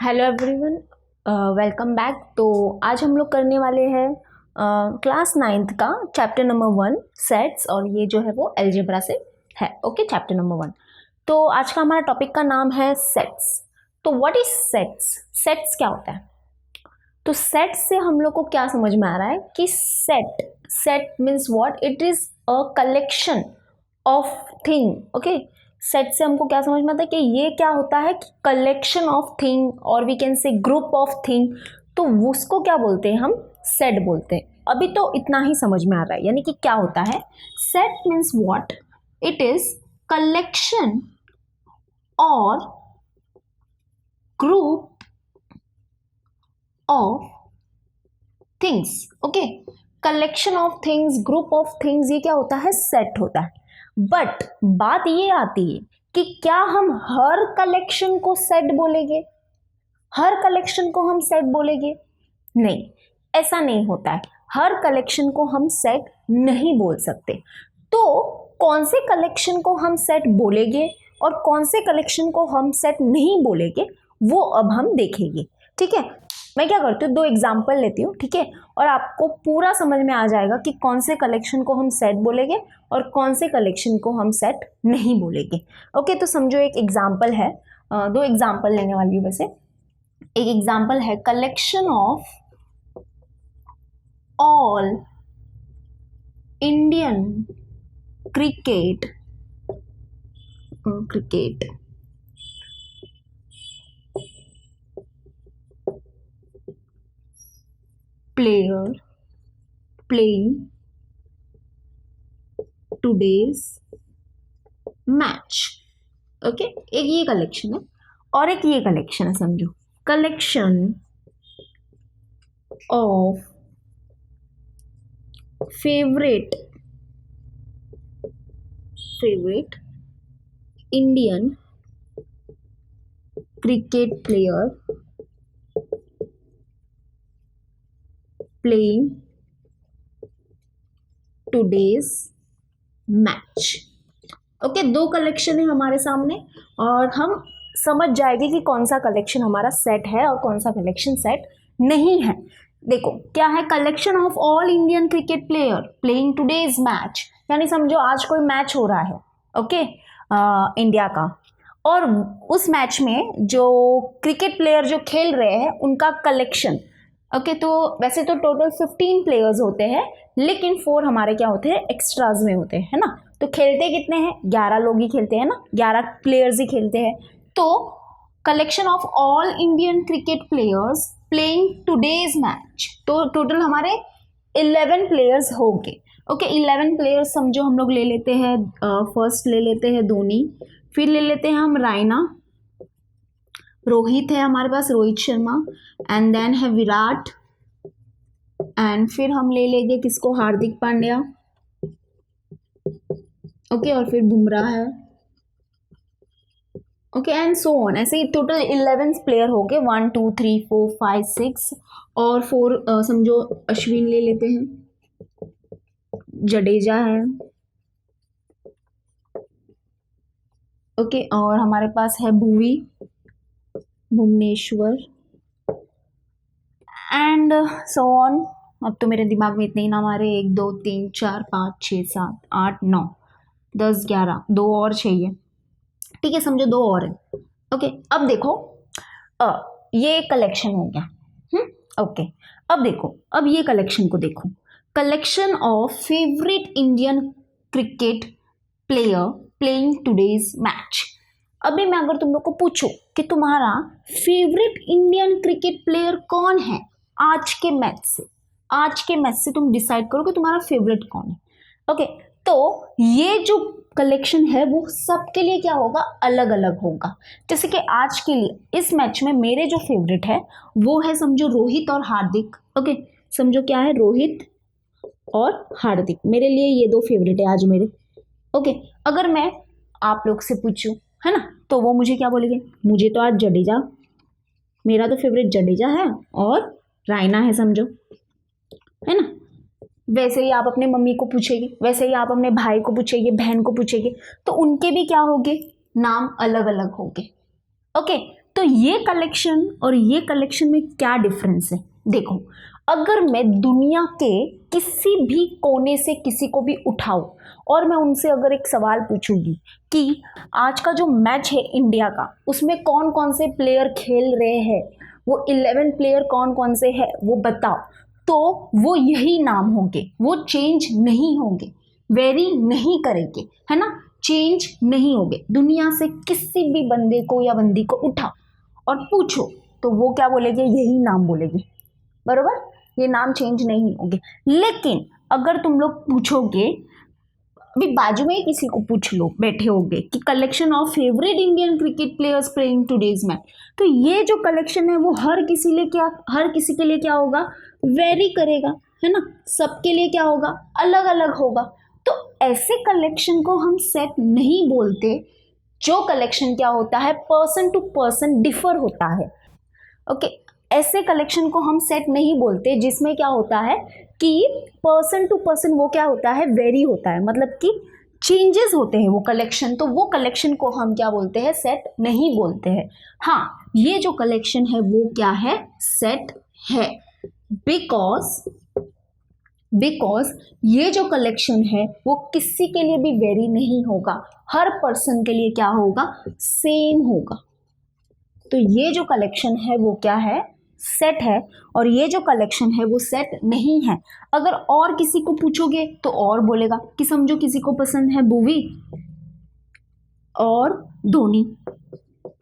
Hello everyone, welcome back. तो आज हम लोग करने वाले हैं क्लास 9th का चैप्टर नंबर 1 सेट्स, और ये जो है वो अलजेब्रा से है। Okay, chapter number 1। तो आज का हमारा टॉपिक का नाम है सेट्स। तो व्हाट इज सेट्स? सेट्स क्या होता है? तो सेट से हम लोग को क्या समझ में आ रहा है कि set means what? It is a collection of thing. Okay, set से हमको क्या समझ में आता है कि ये क्या होता है? कलेक्शन ऑफ थिंग, और we can say group of thing. तो उसको क्या बोलते हैं? हम सेट बोलते हैं। अभी तो इतना ही समझ में आ रहा है, यानी कि क्या होता है set means what? It is collection और group of things. Okay, collection of things, group of things, ये क्या होता है? सेट होता है। बट बात ये आती है कि क्या हम हर कलेक्शन को सेट बोलेंगे? हर कलेक्शन को हम सेट बोलेंगे? नहीं, ऐसा नहीं होता है। हर कलेक्शन को हम सेट नहीं बोल सकते। तो कौन से कलेक्शन को हम सेट बोलेंगे और कौन से कलेक्शन को हम सेट नहीं बोलेंगे, वो अब हम देखेंगे। ठीक है, मैं क्या करती हूँ, 2 एग्जाम्पल लेती हूँ, ठीक है, और आपको पूरा समझ में आ जाएगा कि कौन से कलेक्शन को हम सेट बोलेंगे और कौन से कलेक्शन को हम सेट नहीं बोलेंगे। ओके, तो समझो एक एग्जाम्पल है, 2 एग्जाम्पल लेने वाली हूँ वैसे। एक एग्जाम्पल है collection of all Indian cricket player playing today's match. Okay, एक ये कलेक्शन है और एक ये कलेक्शन है। समझो, collection of favourite Indian cricket player playing today's match. Okay, 2 collection है हमारे सामने और हम समझ जाएंगे कि कौन सा कलेक्शन हमारा सेट है और कौन सा कलेक्शन सेट नहीं है। देखो क्या है, collection of all Indian cricket player playing today's match, यानी समझो आज कोई मैच हो रहा है, ओके, इंडिया का, और उस मैच में जो क्रिकेट प्लेयर जो खेल रहे हैं उनका कलेक्शन। ओके, तो वैसे तो टोटल 15 प्लेयर्स होते हैं, लेकिन 4 हमारे क्या होते हैं? एक्स्ट्राज में होते हैं, है ना। तो खेलते कितने हैं? 11 लोग ही खेलते हैं ना, 11 प्लेयर्स ही खेलते हैं। तो collection of all Indian cricket players playing today's match, तो टोटल हमारे 11 प्लेयर्स होंगे। ओके, 11 प्लेयर्स समझो हम लोग ले लेते हैं। फर्स्ट ले लेते हैं धोनी, फिर ले लेते हैं हम रायना, रोहित है हमारे पास, रोहित शर्मा, एंड देन है विराट, एंड फिर हम ले लेंगे किसको? हार्दिक पांड्या। ओके, और फिर बुमराह है। Okay, and so on. ऐसे ही टोटल 11 प्लेयर हो गए, 1 2 3 4 5 6 और 4 समझो अश्विन ले लेते हैं, जडेजा है। ओके, और हमारे पास है Bhuvi, Bhuvneshwar, and so on. अब तो मेरे दिमाग में इतने ही नाम आ रहे, 1 2 3 4 5 6 7 8 9 10 11, 2 और चाहिए। ठीक है, समझो 2 और है। ओके, अब देखो, ये कलेक्शन हो गया। ओके, अब देखो, अब ये कलेक्शन को देखो, collection of favourite Indian cricket player playing today's match. अभी मैं अगर तुम लोग को पूछूं कि तुम्हारा फेवरेट इंडियन क्रिकेट प्लेयर कौन है आज के मैच से तुम डिसाइड करो कि तुम्हारा फेवरेट कौन है। ओके, तो ये जो कलेक्शन है वो सबके लिए क्या होगा? अलग अलग होगा। जैसे कि आज के लिए इस मैच में मेरे जो फेवरेट है वो है समझो रोहित और हार्दिक। ओके, समझो क्या है? रोहित और हार्दिक, मेरे लिए ये 2 फेवरेट है आज मेरे। ओके, अगर मैं आप लोग से पूछूं, है ना, तो वो मुझे क्या बोलेंगे? मुझे तो आज जडेजा, मेरा तो फेवरेट जडेजा है और रायना है, समझो, है ना। वैसे ही आप अपने मम्मी को पूछेंगे, वैसे ही आप अपने भाई को पूछेंगे, बहन को पूछेंगे, तो उनके भी क्या होंगे? नाम अलग अलग होंगे। ओके, तो तो ये कलेक्शन और ये कलेक्शन में क्या डिफरेंस है? देखो, अगर मैं दुनिया के किसी भी कोने से किसी को भी उठाऊं और मैं उनसे अगर एक सवाल पूछूंगी कि आज का जो मैच है इंडिया का, उसमें कौन कौन से प्लेयर खेल रहे हैं, वो 11 प्लेयर कौन कौन से हैं वो बताओ, तो वो यही नाम होंगे, वो चेंज नहीं होंगे, वेरी नहीं करेंगे, है ना, चेंज नहीं होंगे। दुनिया से किसी भी बंदे को या बंदी को उठाओ और पूछो तो वो क्या बोलेंगे? यही नाम बोलेंगे, बरोबर, ये नाम चेंज नहीं होंगे। लेकिन अगर तुम लोग पूछोगे, अभी बाजू में ही किसी को पूछ लो, बैठे होगे कि collection of favourite Indian cricket players playing today's match, तो ये जो कलेक्शन है वो हर किसी के लिए क्या होगा? वेरी करेगा, है ना, सबके लिए क्या होगा? अलग अलग होगा। तो ऐसे कलेक्शन को हम सेट नहीं बोलते, जो कलेक्शन क्या होता है, पर्सन टू पर्सन डिफर होता है। ओके, ऐसे कलेक्शन को हम सेट नहीं बोलते जिसमें क्या होता है कि पर्सन टू पर्सन वो क्या होता है? वेरी होता है, मतलब कि चेंजेस होते हैं वो कलेक्शन, तो वो कलेक्शन को हम क्या बोलते हैं? सेट नहीं बोलते हैं। हाँ, ये जो कलेक्शन है वो क्या है? सेट है, बिकॉज ये जो कलेक्शन है वो किसी के लिए भी वेरी नहीं होगा, हर पर्सन के लिए क्या होगा? सेम होगा। तो ये जो कलेक्शन है वो क्या है? सेट है, और ये जो कलेक्शन है वो सेट नहीं है। अगर और किसी को पूछोगे तो और बोलेगा कि समझो किसी को पसंद है भुवी और धोनी,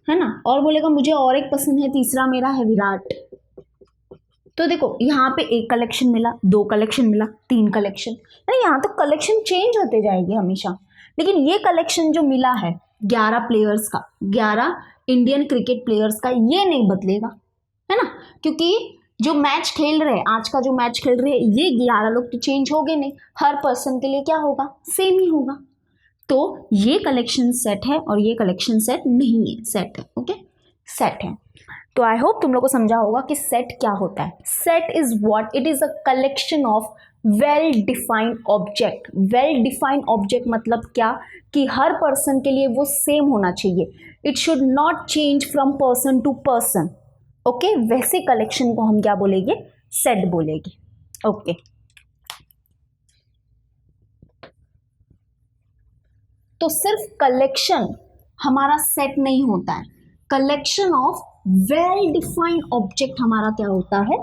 है ना, और बोलेगा मुझे और एक पसंद है, तीसरा मेरा है विराट। तो देखो, यहाँ पे एक कलेक्शन मिला, 2 कलेक्शन मिला, 3 कलेक्शन, अरे यहाँ तो कलेक्शन चेंज होते जाएगी हमेशा। लेकिन ये कलेक्शन जो मिला है 11 प्लेयर्स का, 11 इंडियन क्रिकेट प्लेयर्स का, ये नहीं बदलेगा, है ना, क्योंकि जो मैच खेल रहे हैं, आज का जो मैच खेल रहे हैं, ये 11 लोग तो चेंज हो गए नहीं, हर पर्सन के लिए क्या होगा? सेम ही होगा। तो ये कलेक्शन सेट है और ये कलेक्शन सेट नहीं है, सेट है। ओके, सेट है। तो आई होप तुम लोग को समझा होगा कि सेट क्या होता है। Set is what? It is a collection of well defined object. Well defined object मतलब क्या? कि हर पर्सन के लिए वो सेम होना चाहिए, it should not change from person to person. Okay, वैसे कलेक्शन को हम क्या बोलेंगे? सेट बोलेंगे। ओके, तो सिर्फ कलेक्शन हमारा सेट नहीं होता है, collection of well defined object हमारा क्या होता है?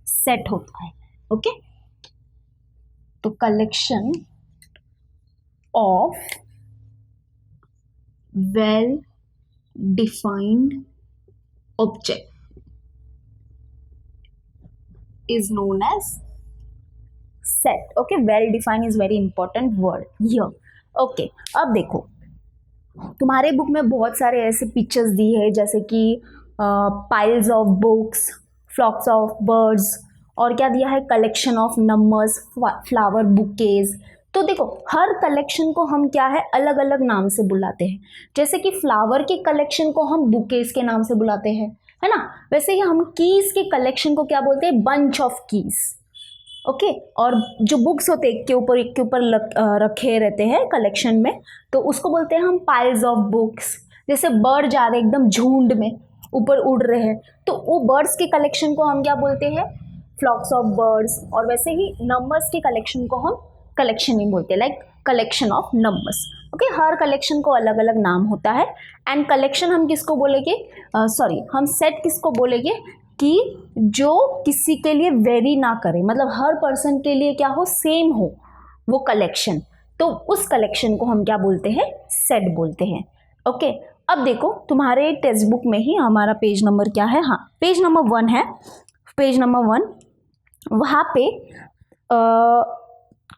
सेट होता है। ओके, तो collection of well defined object is known as set. Okay, well defined is very important word here. Okay, अब देखो, तुम्हारे बुक में बहुत सारे ऐसे पिक्चर्स दी है, जैसे कि piles of books, flocks of birds, और क्या दिया है? Collection of numbers, flower bouquets. तो देखो, हर कलेक्शन को हम क्या है? अलग अलग नाम से बुलाते हैं। जैसे कि फ्लावर के कलेक्शन को हम बुकेज के नाम से बुलाते हैं, है ना, वैसे ही हम कीज के कलेक्शन को क्या बोलते हैं? Bunch of keys. ओके, और जो बुक्स होते हैं एक के ऊपर रखे रहते हैं कलेक्शन में, तो उसको बोलते हैं हम पाइल्स ऑफ बुक्स। जैसे बर्ड जा रहे एकदम झुंड में, ऊपर उड़ रहे हैं, तो वो बर्ड्स के कलेक्शन को हम क्या बोलते हैं? फ्लॉक्स ऑफ बर्ड्स। और वैसे ही नंबर्स के कलेक्शन को हम कलेक्शन ही बोलते हैं, like collection of numbers. Okay, her collection को अलग अलग नाम होता है। एंड कलेक्शन हम किसको बोलेंगे? हम सेट किसको बोलेंगे? कि जो किसी के लिए वेरी ना करे, मतलब हर पर्सन के लिए क्या हो? सेम हो वो कलेक्शन, तो उस कलेक्शन को हम क्या बोलते हैं? सेट बोलते हैं। ओके, अब देखो, तुम्हारे टेक्स्ट बुक में ही हमारा पेज नंबर क्या है? हाँ, पेज नंबर 1 है। पेज नंबर 1, वहाँ पे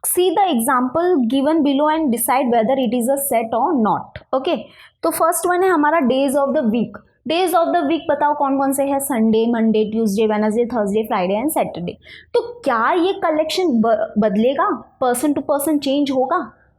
see the example given below and decide whether it is a set or not. Okay, तो फर्स्ट वन है हमारा days of the week. Days of the week बताओ कौन कौन से है? Sunday, Monday, Tuesday, Wednesday, Thursday, Friday and Saturday. तो क्या ये कलेक्शन बदलेगा? पर्सन टू पर्सन चेंज होगा?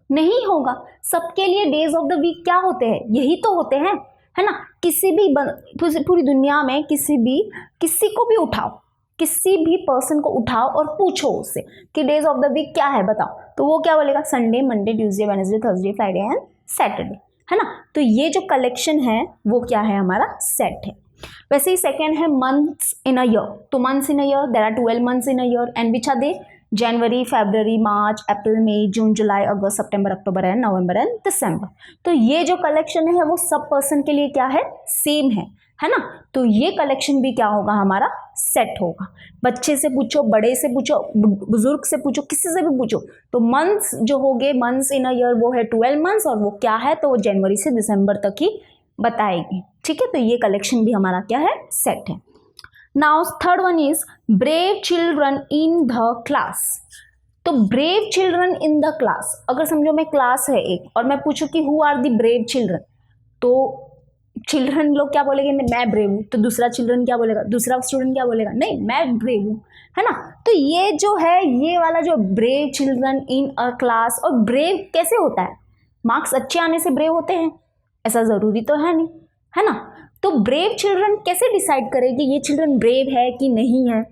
नहीं होगा। सबके लिए डेज ऑफ द वीक क्या होते हैं? यही तो होते हैं, है ना। किसी भी पूरी दुनिया में किसी को भी उठाओ, किसी भी पर्सन को उठाओ और पूछो उससे कि डेज ऑफ द वीक क्या है बताओ, तो वो क्या बोलेगा? Sunday, Monday, Tuesday, Wednesday, Thursday, Friday and Saturday. है ना। तो ये जो कलेक्शन है वो क्या है, हमारा सेट है। वैसे ही सेकेंड है मंथ्स इन अ ईयर। तो months in a year, there are 12 months in a year and which are they, January, February, March, April, May, June, July, August, September, October and November and December. तो ये जो collection है वो सब person के लिए क्या है, सेम है ना। तो ये कलेक्शन भी क्या होगा, हमारा सेट होगा। बच्चे से पूछो, बड़े से पूछो, बुजुर्ग से पूछो, किसी से भी पूछो, तो मंथ्स जो हो गए, मंथ्स इन अ ईयर वो है 12 मंथ्स और वो क्या है, तो वो जनवरी से दिसंबर तक ही बताएगी। ठीक है, तो ये कलेक्शन भी हमारा क्या है, सेट है। Now third one is brave children in the class. तो brave children in the class, अगर समझो मैं क्लास है एक और मैं पूछूं कि who are the brave children, तो चिल्ड्रन लोग क्या बोलेंगे, मैं ब्रेव हूँ। तो दूसरा चिल्ड्रन क्या बोलेगा, दूसरा स्टूडेंट क्या बोलेगा, नहीं मैं ब्रेव हूँ, है ना। तो ये जो है, ये वाला जो ब्रेव चिल्ड्रन इन अ क्लास, और ब्रेव कैसे होता है, मार्क्स अच्छे आने से ब्रेव होते हैं, ऐसा जरूरी तो है नहीं, है ना। तो ब्रेव चिल्ड्रन कैसे डिसाइड करेगी ये चिल्ड्रन ब्रेव है कि नहीं है।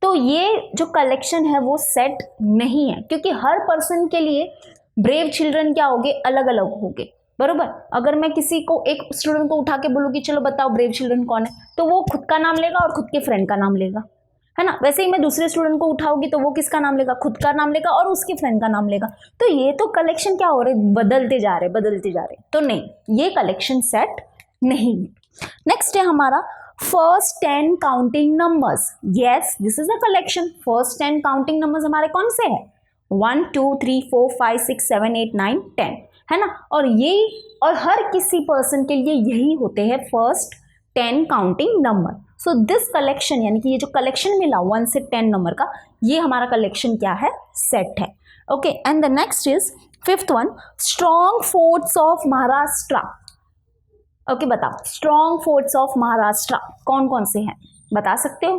तो ये जो कलेक्शन है वो सेट नहीं है, क्योंकि हर पर्सन के लिए ब्रेव चिल्ड्रन क्या होंगे, अलग अलग होंगे, बरोबर। अगर मैं किसी को, एक स्टूडेंट को उठा के बोलूँगी चलो बताओ ब्रेव चिल्ड्रन कौन है, तो वो खुद का नाम लेगा और खुद के फ्रेंड का नाम लेगा, है ना। वैसे ही मैं दूसरे स्टूडेंट को उठाऊंगी तो वो किसका नाम लेगा, खुद का नाम लेगा और उसके फ्रेंड का नाम लेगा। तो ये तो कलेक्शन क्या हो रहे, बदलते जा रहे, तो नहीं, ये कलेक्शन सेट नहीं है। नेक्स्ट है हमारा first 10 counting numbers. Yes, this is a collection. First 10 counting numbers हमारे कौन से हैं, 1 2 3 4 5 6 7 8 9 10, है ना। और ये, और हर किसी पर्सन के लिए यही होते हैं first 10 counting number. So this collection, यानी कि ये जो कलेक्शन मिला 1 से 10 नंबर का, ये हमारा कलेक्शन क्या है, सेट है। Okay, and the next is fifth one, strong forts of Maharashtra. Okay, बताओ स्ट्रॉन्ग फोर्ट्स ऑफ महाराष्ट्र कौन कौन से हैं, बता सकते हो।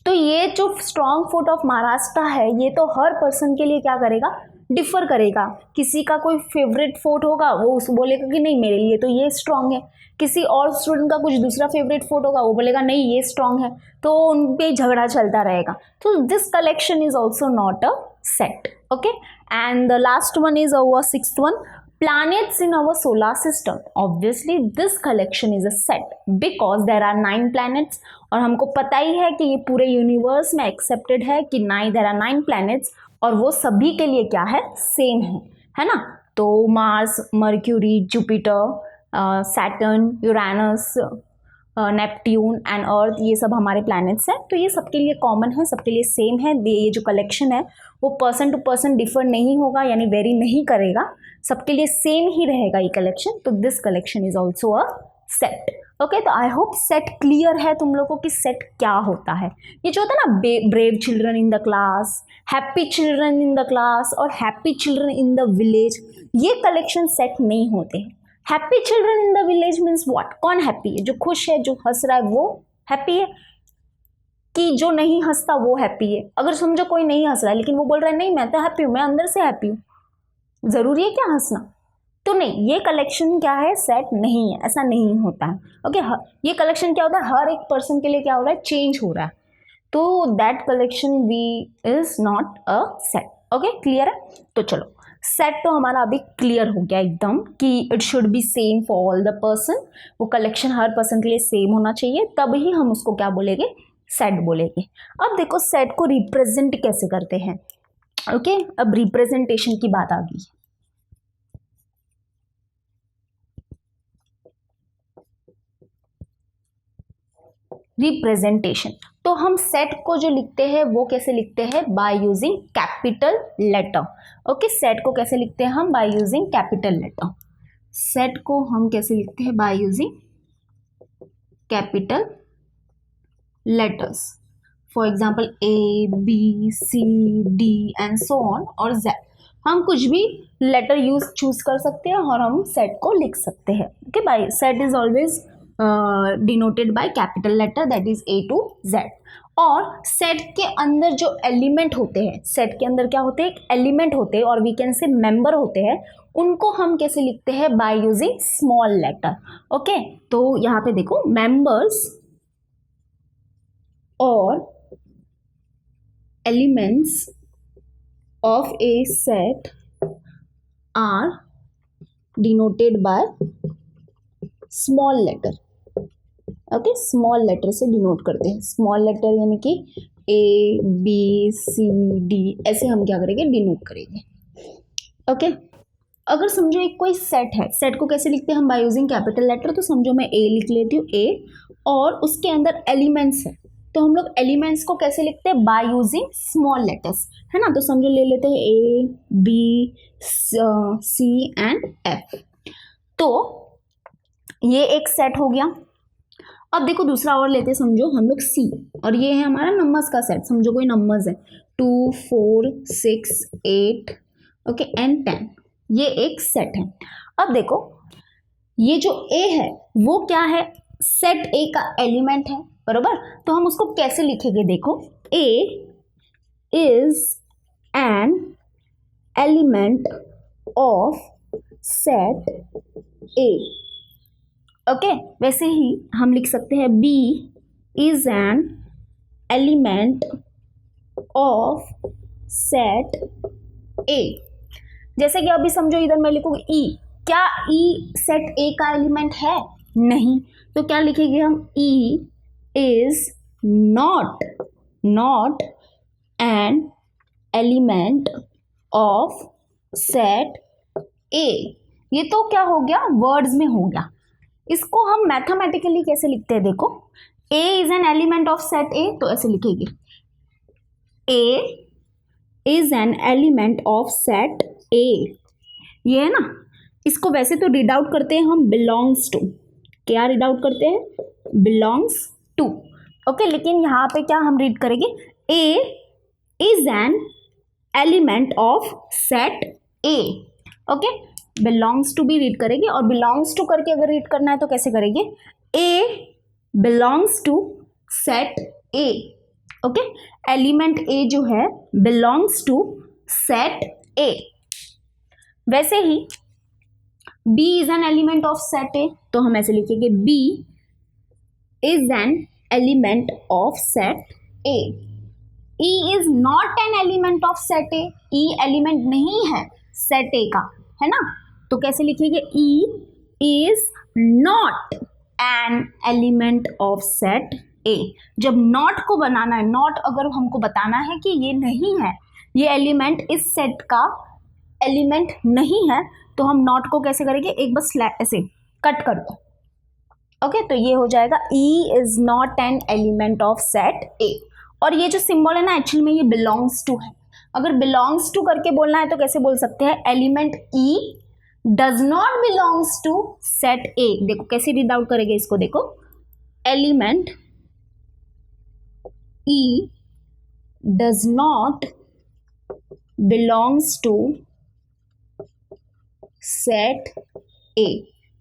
तो ये जो स्ट्रॉन्ग फोर्ट ऑफ महाराष्ट्र है, ये तो हर पर्सन के लिए क्या करेगा, डिफर करेगा। किसी का कोई फेवरेट फोर्ट होगा, वो उस बोलेगा कि नहीं मेरे लिए तो ये स्ट्रॉन्ग है। किसी और स्टूडेंट का कुछ दूसरा फेवरेट फोर्ट होगा, वो बोलेगा नहीं ये स्ट्रॉन्ग है, तो उन पे झगड़ा चलता रहेगा। तो this collection is also not a set. Okay, and the last one is our sixth one, planets in our solar system. Obviously this collection is a set because there are 9 planets, और हमको पता ही है कि ये पूरे universe में accepted है कि there are 9 planets, और वो सभी के लिए क्या है, सेम है ना। तो Mars, mercury, Jupiter, Saturn, Uranus, Neptune and earth, ये सब हमारे प्लैनेट्स हैं। तो ये सबके लिए कॉमन है, सबके लिए सेम है। ये जो कलेक्शन है वो पर्सन टू पर्सन डिफर नहीं होगा, यानी वेरी नहीं करेगा, सबके लिए सेम ही रहेगा ये कलेक्शन। तो this collection is also a set. Okay, तो आई होप सेट क्लियर है तुम लोगों की, सेट क्या होता है। ये जो होता है ना, brave children in the class, happy children in the class और happy children in the village, ये कलेक्शन सेट नहीं होते हैं। Happy children in the village means what, कौन हैप्पी है, जो खुश है, जो हंस रहा है वो हैप्पी है, कि जो नहीं हंसता वो हैप्पी है। अगर समझो कोई नहीं हंस रहा है लेकिन वो बोल रहा है नहीं मैं तो हैप्पी हूँ, मैं अंदर से हैप्पी हूँ, जरूरी है क्या हंसना, तो नहीं, ये कलेक्शन क्या है, सेट नहीं है, ऐसा नहीं होता है। ओके, ये कलेक्शन क्या होता है, हर एक पर्सन के लिए क्या हो रहा है, चेंज हो रहा है, तो that collection we is not a set. Okay, clear है। तो चलो, सेट तो हमारा अभी क्लियर हो गया एकदम कि it should be same for all the person, वो कलेक्शन हर पर्सन के लिए सेम होना चाहिए, तभी हम उसको क्या बोलेंगे, सेट बोलेंगे। अब देखो सेट को रिप्रेजेंट कैसे करते हैं। ओके, अब रिप्रेजेंटेशन की बात आ गई। रिप्रेजेंटेशन, तो हम सेट को जो लिखते हैं वो कैसे लिखते हैं, by using capital letter. Okay, set को कैसे लिखते हैं हम, by using capital letter. Set को हम कैसे लिखते हैं, by using capital letters. For example A B C D and so on और जेड, हम कुछ भी लेटर चूज कर सकते हैं और हम सेट को लिख सकते हैं। Okay, by set is always denoted by capital letter, that is A to Z. और सेट के अंदर जो एलिमेंट होते हैं, सेट के अंदर क्या होते हैं, एक एलिमेंट होते हैं और वी कैन से मेंबर होते हैं, उनको हम कैसे लिखते हैं, by using small letter. Okay, तो यहाँ पे देखो, मेंबर्स और elements of a set are denoted by small letter. Okay, small letter से डिनोट करते हैं। स्मॉल लेटर यानी कि A B C D ऐसे हम क्या करेंगे, डिनोट करेंगे। ओके, अगर समझो एक कोई सेट है, सेट को कैसे लिखते हैं हम, बाय यूजिंग कैपिटल लेटर। तो समझो मैं A लिख लेती हूँ, A, और उसके अंदर एलिमेंट्स है, तो हम लोग एलिमेंट्स को कैसे लिखते हैं, बाय यूजिंग स्मॉल लेटर्स, है ना। तो समझो ले लेते हैं A B C and F। तो ये एक सेट हो गया। अब देखो दूसरा और लेते हैं, समझो हम लोग C, और ये है हमारा नंबर्स का सेट। समझो कोई नंबर्स है 2 4 6 8 ओके एंड 10, ये एक सेट है। अब देखो ये जो A है वो क्या है, सेट A का एलिमेंट है, बरोबर। तो हम उसको कैसे लिखेंगे, देखो A is an element of set A। Okay, वैसे ही हम लिख सकते हैं B is an element of set A। जैसे कि अभी समझो इधर मैं लिखूंगी E, क्या E सेट A का एलिमेंट है, नहीं। तो क्या लिखेंगे हम, E is not an element of set A। ये तो क्या हो गया, वर्ड्स में हो गया। इसको हम मैथमेटिकली कैसे लिखते हैं, देखो A is an element of set A, तो ऐसे लिखेंगे A is an element of set A, ये है ना। इसको वैसे तो रीड आउट करते हैं हम बिलोंग्स टू, क्या रीड आउट करते हैं, बिलोंग्स टू। ओके, लेकिन यहाँ पे क्या हम रीड करेंगे, A is an element of set A। Okay, belongs to भी रीड करेंगे, और बिलोंग्स टू करके अगर रीड करना है तो कैसे करेंगे, A belongs to set A। Okay, element A जो है बिलोंग्स टू सेट A। वैसे ही B is an element of set A, तो हम ऐसे लिखेंगे B is an element of set A। E is not an element of set A, E element नहीं है सेट A का, है ना। तो कैसे लिखेंगे, E is not an element of set A। जब नॉट को बनाना है, नॉट अगर हमको बताना है कि ये नहीं है, ये एलिमेंट इस सेट का एलिमेंट नहीं है, तो हम नॉट को कैसे करेंगे, एक बस ऐसे कट कर दो। ओके, तो ये हो जाएगा E is not an element of set A। और ये जो सिंबल है ना, एक्चुअली में ये बिलोंग्स टू है। अगर बिलोंग्स टू करके बोलना है तो कैसे बोल सकते हैं, element E does not belongs to set A। देखो कैसे रीड आउट करेंगे इसको, देखो element E does not belongs to set A,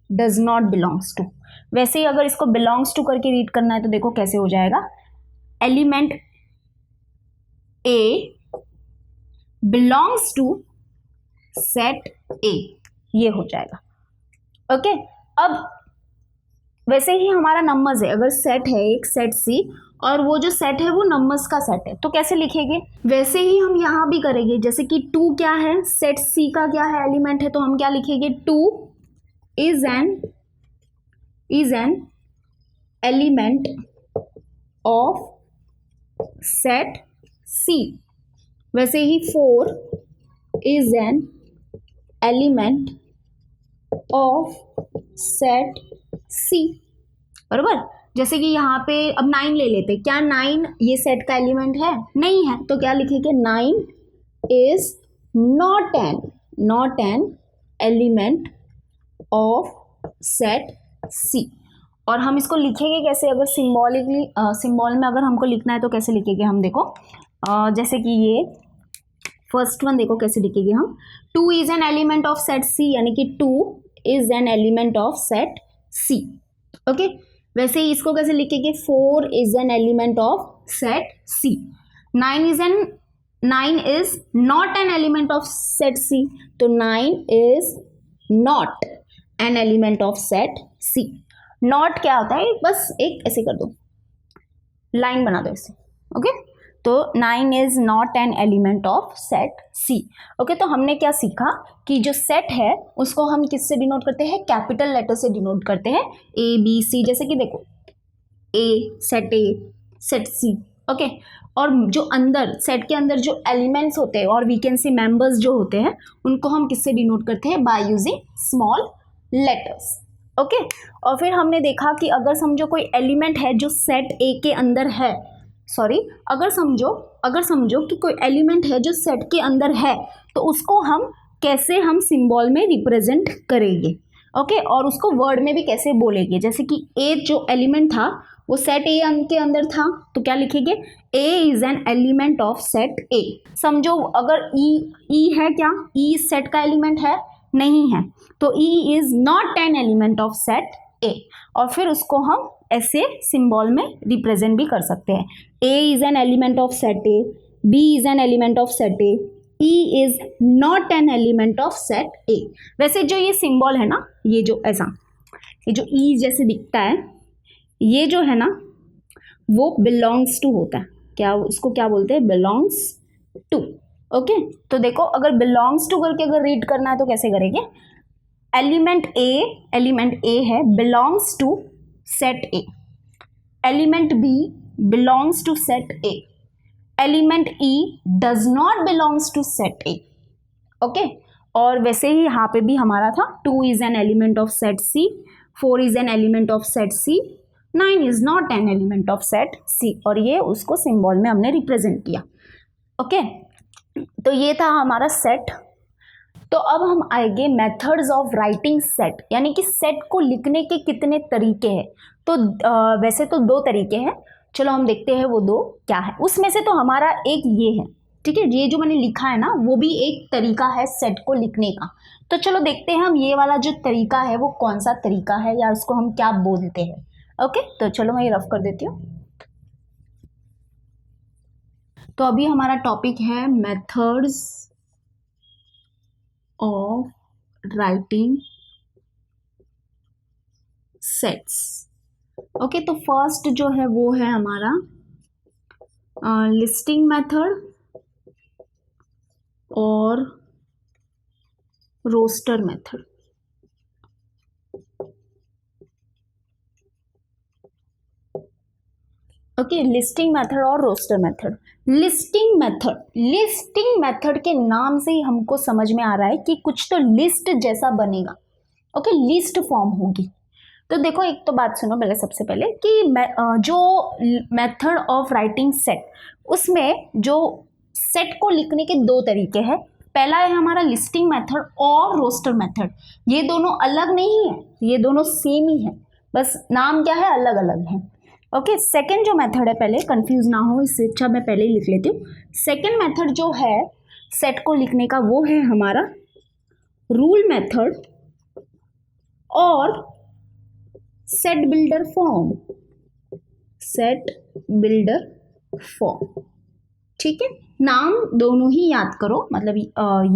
does not belongs to. वैसे ही अगर इसको बिलोंग्स टू करके रीड करना है तो देखो कैसे हो जाएगा, element A belongs to set A, ये हो जाएगा। ओके, अब वैसे ही हमारा नंबर्स है, अगर सेट है एक सेट C, और वो जो सेट है वो नंबर्स का सेट है, तो कैसे लिखेंगे, वैसे ही हम यहाँ भी करेंगे। जैसे कि 2 क्या है, सेट C का क्या है, एलिमेंट है, तो हम क्या लिखेंगे, 2 is an element of set C। वैसे ही 4 is an element of set C, बरोबर। जैसे कि यहाँ पे अब 9 ले लेते, क्या 9 ये सेट का एलिमेंट है, नहीं है, तो क्या लिखेंगे, 9 is not an element of set C। और हम इसको लिखेंगे कैसे, अगर सिंबॉलिकली सिंबल में अगर हमको लिखना है तो कैसे लिखेंगे हम, देखो जैसे कि ये फर्स्ट वन देखो कैसे लिखेंगे हम, 2 is an element of set C, यानी कि 2 is an element of set C। Okay, वैसे ही इसको कैसे लिखेंगे, 4 is an element of set C। 9 is not an element of set C, तो 9 is not an element of set C। Not क्या होता है, बस एक ऐसे कर दो, लाइन बना दो ऐसे। ओके, तो 9 is not an element of set C. Okay, तो हमने क्या सीखा कि जो सेट है उसको हम किससे डिनोट करते हैं, कैपिटल लेटर से डिनोट करते हैं, ए बी सी। जैसे कि देखो ए सेट सी। ओके, और जो अंदर सेट के अंदर जो एलिमेंट्स होते हैं और वी कैन से मेंबर्स जो होते हैं उनको हम किससे डिनोट करते हैं, by using small letters. Okay, और फिर हमने देखा कि अगर समझो कोई एलिमेंट है जो सेट ए के अंदर है, सॉरी अगर समझो कि कोई एलिमेंट है जो सेट के अंदर है तो उसको हम कैसे हम सिंबल में रिप्रेजेंट करेंगे। ओके, और उसको वर्ड में भी कैसे बोलेंगे। जैसे कि ए जो एलिमेंट था वो सेट ए के अंदर था तो क्या लिखेंगे, A is an element of set A. समझो अगर ई है, क्या ई सेट का एलिमेंट है, नहीं है, तो ई is not an element of set ए। और फिर उसको हम ऐसे सिंबल में रिप्रेजेंट भी कर सकते हैं, A is an element of set A, B is an element of set A, E is not an element of set A. वैसे जो ये सिंबल है ना, ये जो ऐसा ये जो ई जैसे दिखता है, ये जो है ना वो बिलोंग्स टू होता है, क्या उसको क्या बोलते हैं, बिलोंग्स टू। ओके, तो देखो अगर बिलोंग्स टू करके अगर रीड करना है तो कैसे करेंगे, एलिमेंट ए है, belongs to set A, element B belongs to set A, element E does not belongs to set A. Okay, और वैसे ही यहाँ पे भी हमारा था 2 is an element of set C, 4 is an element of set C, 9 is not an element of set C. और ये उसको सिंबल में हमने रिप्रेजेंट किया। ओके, तो ये था हमारा सेट। तो अब हम आएंगे मेथड्स ऑफ राइटिंग सेट, यानी कि सेट को लिखने के कितने तरीके हैं। तो वैसे तो 2 तरीके हैं, चलो हम देखते हैं वो 2 क्या है। उसमें से तो हमारा एक ये है, ठीक है, ये जो मैंने लिखा है ना वो भी एक तरीका है सेट को लिखने का। तो चलो देखते हैं हम ये वाला जो तरीका है वो कौन सा तरीका है या उसको हम क्या बोलते हैं। ओके, तो चलो मैं ये रफ कर देती हूँ। तो अभी हमारा टॉपिक है methods of writing sets. Okay, तो फर्स्ट जो है वो है हमारा लिस्टिंग मेथड और roster method. Okay, listing method और रोस्टर मेथड। लिस्टिंग मेथड के नाम से ही हमको समझ में आ रहा है कि कुछ तो लिस्ट जैसा बनेगा। ओके, लिस्ट फॉर्म होगी। तो देखो एक तो बात सुनो पहले, सबसे पहले कि जो मेथड ऑफ राइटिंग सेट, उसमें जो सेट को लिखने के 2 तरीके हैं। पहला है हमारा लिस्टिंग मेथड और रोस्टर मेथड। ये दोनों अलग नहीं है, ये दोनों सेम ही है, बस नाम क्या है, अलग अलग है। ओके, सेकेंड जो मेथड है, पहले कंफ्यूज ना हो इससे अच्छा मैं पहले ही लिख लेती हूँ। सेकेंड मेथड जो है सेट को लिखने का वो है हमारा रूल मेथड और सेट बिल्डर फॉर्म। ठीक है, नाम दोनों ही याद करो, मतलब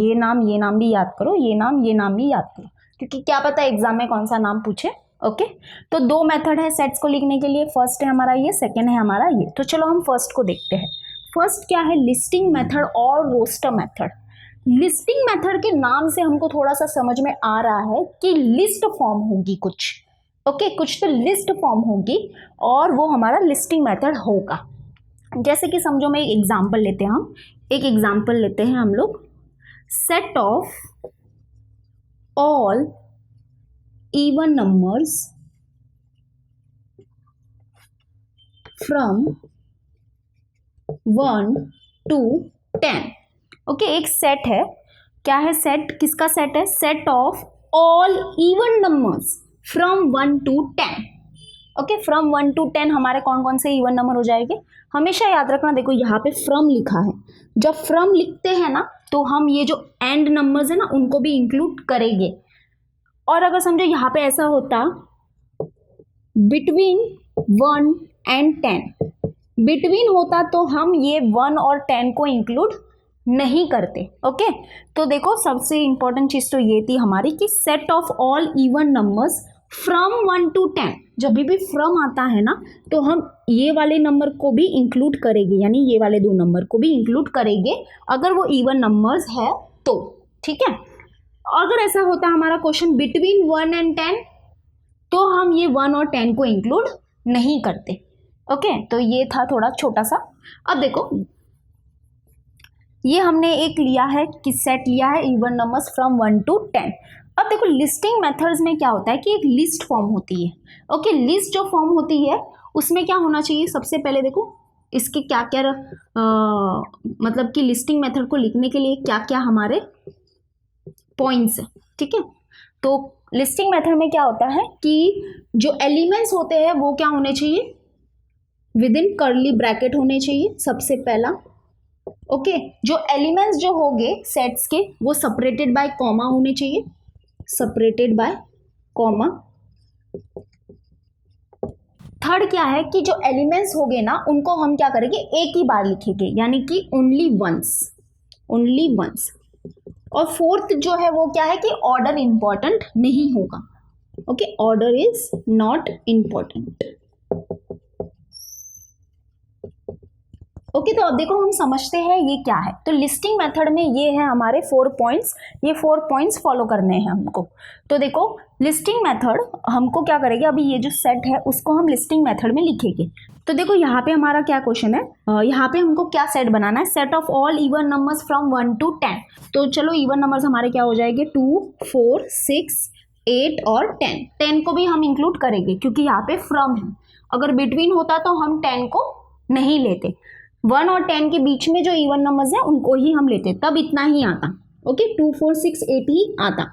ये नाम भी याद करो, ये नाम भी याद करो, क्योंकि क्या पता एग्जाम में कौन सा नाम पूछे। ओके, तो 2 मेथड है सेट्स को लिखने के लिए, फर्स्ट है हमारा ये, सेकेंड है हमारा ये। तो चलो हम फर्स्ट को देखते हैं। फर्स्ट क्या है, लिस्टिंग मेथड और रोस्टर मेथड। लिस्टिंग मेथड के नाम से हमको थोड़ा सा समझ में आ रहा है कि लिस्ट फॉर्म होगी कुछ। ओके, कुछ तो लिस्ट फॉर्म होगी और वो हमारा लिस्टिंग मेथड होगा। जैसे कि समझो मैं एक एग्जाम्पल लेते हैं हम लोग, set of all even numbers from 1 to 10। Okay, एक सेट है, क्या है सेट, किसका सेट है, set of all even numbers from 1 to 10। Okay, from 1 to 10 हमारे कौन कौन से इवन नंबर हो जाएंगे, हमेशा याद रखना। देखो यहाँ पे फ्रॉम लिखा है, जब फ्रॉम लिखते हैं ना तो हम ये जो एंड नंबर्स है ना उनको भी इंक्लूड करेंगे। और अगर समझो यहाँ पे ऐसा होता बिटवीन 1 and 10, बिटवीन होता तो हम ये 1 और 10 को इंक्लूड नहीं करते। ओके, तो देखो सबसे इंपॉर्टेंट चीज़ तो ये थी हमारी कि set of all even numbers from 1 to 10, जब भी फ्रॉम आता है ना तो हम ये वाले नंबर को भी इंक्लूड करेंगे, यानी ये वाले दो नंबर को भी इंक्लूड करेंगे अगर वो इवन नंबर्स है तो, ठीक है। अगर ऐसा होता है हमारा क्वेश्चन बिटवीन 1 and 10 तो हम ये 1 और 10 को इंक्लूड नहीं करते। ओके, तो ये था थोड़ा छोटा सा। अब देखो ये हमने एक लिया है कि सेट लिया है इवन नंबर्स फ्रॉम 1 to 10। अब देखो लिस्टिंग मेथड्स में क्या होता है कि एक लिस्ट फॉर्म होती है। ओके, लिस्ट जो फॉर्म होती है उसमें क्या होना चाहिए, सबसे पहले देखो इसके क्या क्या मतलब कि लिस्टिंग मेथड को लिखने के लिए क्या क्या हमारे पॉइंट्स है, ठीक है। तो लिस्टिंग मेथड में क्या होता है कि जो एलिमेंट्स होते हैं वो क्या होने चाहिए, विद इन कर्ली ब्रैकेट होने चाहिए सबसे पहला। ओके, जो एलिमेंट्स जो होंगे सेट्स के वो सेपरेटेड बाय कॉमा होने चाहिए, सेपरेटेड बाय कॉमा। थर्ड क्या है कि जो एलिमेंट्स होंगे ना उनको हम क्या करेंगे, एक ही बार लिखेंगे, यानी कि ओनली वंस, ओनली वंस। और फोर्थ जो है वो क्या है कि ऑर्डर इंपॉर्टेंट नहीं होगा। Okay, order is not important. Okay, तो अब देखो हम समझते हैं ये क्या है। तो लिस्टिंग मेथड में ये है हमारे 4 पॉइंट्स, ये 4 पॉइंट्स फॉलो करने हैं हमको। तो देखो लिस्टिंग मेथड हमको क्या करेंगे, अभी ये जो सेट है उसको हम लिस्टिंग मेथड में लिखेंगे। तो देखो यहाँ पे हमारा क्या क्वेश्चन है, यहाँ पे हमको क्या सेट बनाना है, set of all even numbers from 1 to 10। तो चलो इवन नंबर्स हमारे क्या हो जाएंगे, 2, 4, 6, 8 और 10। 10 को भी हम इंक्लूड करेंगे क्योंकि यहाँ पे फ्रॉम है। अगर बिटवीन होता तो हम 10 को नहीं लेते, 1 और 10 के बीच में जो इवन नंबर्स हैं उनको ही हम लेते, तब इतना ही आता। ओके, 2, 4, 6, 8 ही आता,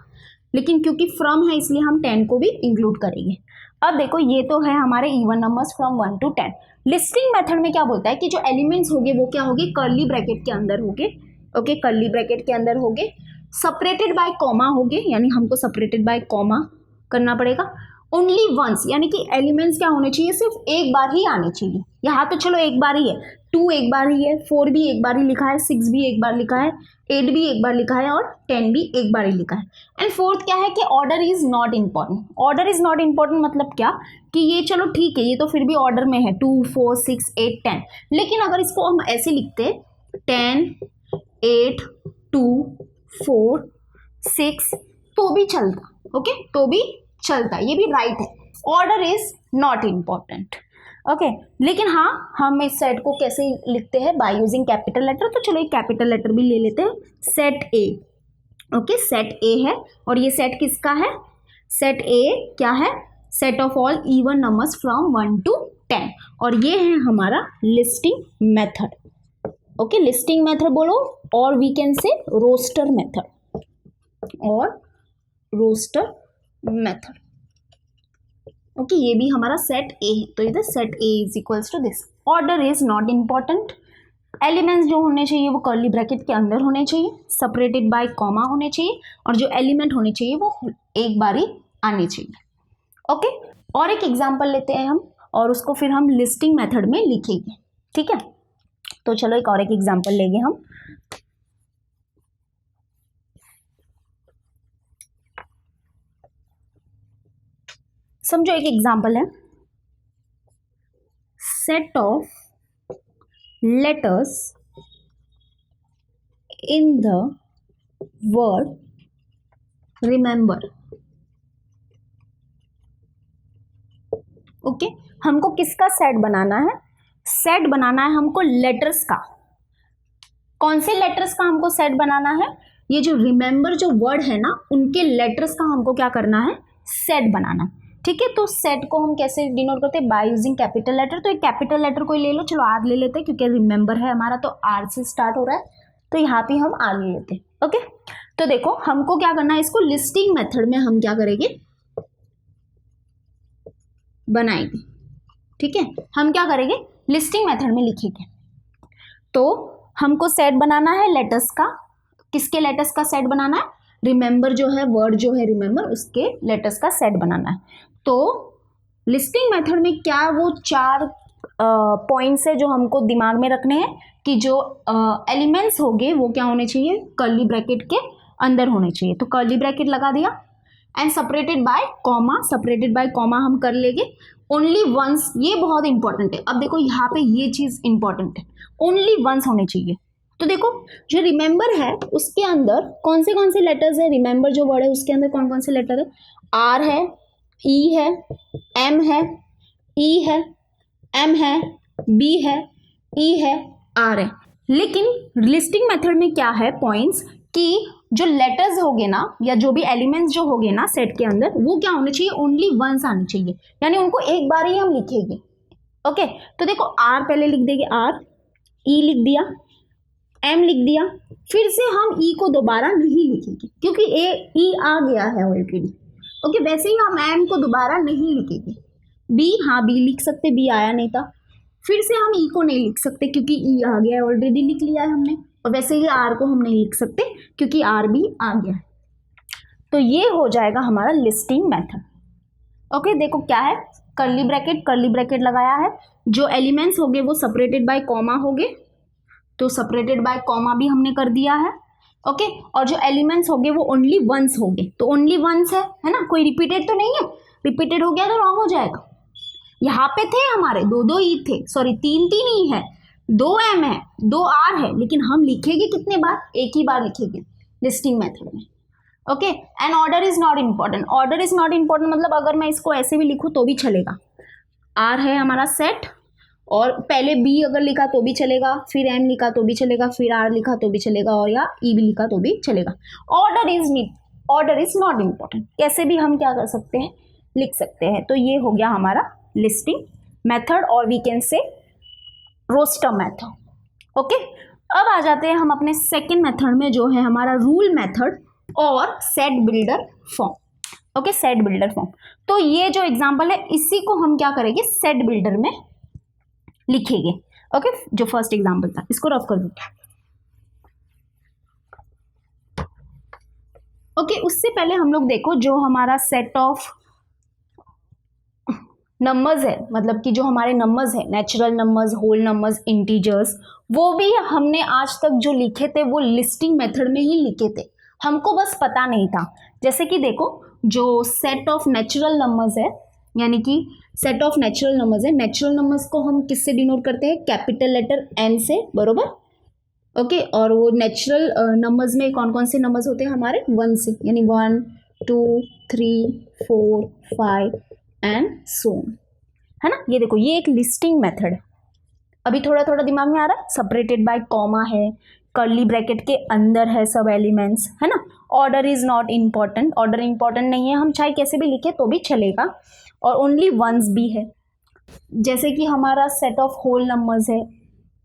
लेकिन क्योंकि फ्रॉम है इसलिए हम 10 को भी इंक्लूड करेंगे। अब देखो ये तो है हमारे even numbers from 1 to 10। Listing method में क्या बोलता है कि जो एलिमेंट्स होंगे वो क्या होंगे, कर्ली ब्रैकेट के अंदर होंगे। ओके, कर्ली ब्रैकेट के अंदर होंगे, सेपरेटेड बाय कॉमा होंगे, यानी हमको सेपरेटेड बाय कॉमा करना पड़ेगा। ओनली वंस, यानी कि एलिमेंट्स क्या होने चाहिए, सिर्फ एक बार ही आने चाहिए। यहाँ तो चलो एक बार ही है, 2 एक बार ही है, 4 भी एक बार ही लिखा है, 6 भी एक बार लिखा है, 8 भी एक बार लिखा है और 10 भी एक बार ही लिखा है। एंड फोर्थ क्या है कि order is not important. Order is not important मतलब क्या कि ये चलो ठीक है, ये तो फिर भी ऑर्डर में है 2, 4, 6, 8, 10, लेकिन अगर इसको हम ऐसे लिखते 10, 8, 2, 4, 6 तो भी चलता। ओके, तो भी चलता, ये भी राइट है, order is not important. Okay, लेकिन हाँ हम इस सेट को कैसे लिखते हैं, बाय यूजिंग कैपिटल लेटर। तो चलो एक कैपिटल लेटर भी ले लेते हैं, set A. Okay, set A है और ये सेट किसका है, सेट ए क्या है, set of all even numbers from 1 to 10, और ये है हमारा listing method. Okay, listing method बोलो, और we can say roster method, और रोस्टर मेथड। ओके, ये भी हमारा सेट ए है, तो इधर set A is equals to this. Order is not important, elements जो होने चाहिए वो कर्ली ब्रैकेट के अंदर होने चाहिए, सेपरेटेड बाय कॉमा होने चाहिए, और जो एलिमेंट होने चाहिए वो एक बार ही आने चाहिए। ओके, और एक एग्जांपल लेते हैं हम, और उसको फिर हम लिस्टिंग मेथड में लिखेंगे, ठीक है। तो चलो एक और एक एग्जांपल लेंगे हम। समझो एक एग्जांपल है, set of letters in the word remember. Okay, हमको किसका सेट बनाना है, सेट बनाना है हमको लेटर्स का। कौन से लेटर्स का हमको सेट बनाना है, ये जो रिमेंबर जो वर्ड है ना उनके लेटर्स का हमको क्या करना है, सेट बनाना, ठीक है। तो सेट को हम कैसे डिनोट करते हैं, बाय यूजिंग कैपिटल लेटर। तो एक कैपिटल लेटर कोई ले लो, चलो आर ले लेते हैं क्योंकि रिमेंबर है हमारा तो आर से स्टार्ट हो रहा है, तो यहाँ पे हम आर ले लेते हैं। ओके, तो देखो हमको क्या करना है, इसको लिस्टिंग मेथड में हम क्या करेंगे, बनाएंगे, ठीक है। हम क्या करेंगे, लिस्टिंग मेथड में लिखेंगे। तो हमको सेट बनाना है लेटर्स का, किसके लेटर्स का सेट बनाना है, रिमेंबर जो है वर्ड जो है रिमेंबर उसके लेटर्स का सेट बनाना है। तो लिस्टिंग मेथड में क्या वो 4 पॉइंट्स है जो हमको दिमाग में रखने हैं कि जो एलिमेंट्स होंगे वो क्या होने चाहिए, कर्ली ब्रैकेट के अंदर होने चाहिए। तो कर्ली ब्रैकेट लगा दिया, एंड सेपरेटेड बाय कॉमा हम कर लेंगे ओनली वंस, ये बहुत इंपॉर्टेंट है। अब देखो यहाँ पे ये चीज इंपॉर्टेंट है, ओनली वंस होने चाहिए। तो देखो जो रिमेंबर है उसके अंदर कौन से लेटर्स है, रिमेंबर जो वर्ड है उसके अंदर कौन कौन से लेटर है, आर है, ई है, एम है, ई है, एम है, बी है, ई है, आर है। लेकिन लिस्टिंग मेथड में क्या है पॉइंट्स कि जो लेटर्स होंगे ना या जो भी एलिमेंट्स जो होंगे ना सेट के अंदर वो क्या होने चाहिए, ओनली वंस आने चाहिए, यानी उनको एक बार ही हम लिखेंगे। ओके तो देखो आर पहले लिख देंगे, आर, ई लिख दिया, एम लिख दिया, फिर से हम ई को दोबारा नहीं लिखेंगे क्योंकि ई आ गया है ऑलरेडी। ओके वैसे ही हम एम को दोबारा नहीं लिखेंगे। बी, हाँ बी लिख सकते, बी आया नहीं था, फिर से हम ई को नहीं लिख सकते क्योंकि ई आ गया है, ऑलरेडी लिख लिया है हमने। और वैसे ही आर को हम नहीं लिख सकते क्योंकि आर भी आ गया है। तो ये हो जाएगा हमारा लिस्टिंग मेथड। ओके देखो क्या है, कर्ली ब्रैकेट लगाया है, जो एलिमेंट्स होंगे वो सेपरेटेड बाय कॉमा होंगे, तो सेपरेटेड बाय कॉमा भी हमने कर दिया है। ओके और जो एलिमेंट्स होंगे वो ओनली वंस होंगे, तो ओनली वंस है ना, कोई रिपीटेड तो नहीं है, रिपीटेड हो गया तो रॉन्ग हो जाएगा। यहाँ पे थे हमारे दो ई थे, सॉरी तीन ई है, 2 एम है, 2 आर है, लेकिन हम लिखेंगे कितने बार, एक ही बार लिखेंगे लिस्टिंग मेथड में। Okay and order is not important, order is not important मतलब अगर मैं इसको ऐसे भी लिखूँ तो भी चलेगा। आर है हमारा सेट और पहले बी अगर लिखा तो भी चलेगा, फिर एम लिखा तो भी चलेगा, फिर आर लिखा तो भी चलेगा और या ई भी लिखा तो भी चलेगा। ऑर्डर इज नॉट इम्पॉर्टेंट, कैसे भी हम क्या कर सकते हैं, लिख सकते हैं। तो ये हो गया हमारा लिस्टिंग मेथड और we can say roster method. Okay अब आ जाते हैं हम अपने सेकेंड मेथड में जो है हमारा रूल मेथड और set builder form. Okay set builder form, तो ये जो एग्जांपल है इसी को हम क्या करेंगे, सेट बिल्डर में लिखेंगे। ओके जो फर्स्ट एग्जांपल था इसको रफ कर दो। ओके उससे पहले हम लोग देखो जो हमारा सेट ऑफ नंबर्स है, मतलब कि जो हमारे नंबर्स है, natural numbers, whole numbers, integers, वो भी हमने आज तक जो लिखे थे वो लिस्टिंग मेथड में ही लिखे थे, हमको बस पता नहीं था। जैसे कि देखो जो सेट ऑफ नेचुरल नंबर्स है, यानी कि सेट ऑफ नेचुरल नंबर्स है, नेचुरल नंबर्स को हम किससे डिनोट करते हैं, कैपिटल लेटर एन से, बरोबर। ओके और वो नेचुरल नंबर्स में कौन कौन से नंबर्स होते हैं हमारे, 1 से, यानी 1 2 3 4 5 एंड सो ऑन, है ना। ये देखो ये एक लिस्टिंग मेथड है, अभी थोड़ा थोड़ा दिमाग में आ रहा है। सेपरेटेड बाय कॉमा है, कर्ली ब्रैकेट के अंदर है सब एलिमेंट्स, है ना। Order is not important, order important नहीं है, हम चाहे कैसे भी लिखे तो भी चलेगा, और ओनली वंस भी है। जैसे कि हमारा सेट ऑफ होल नंबर्स है,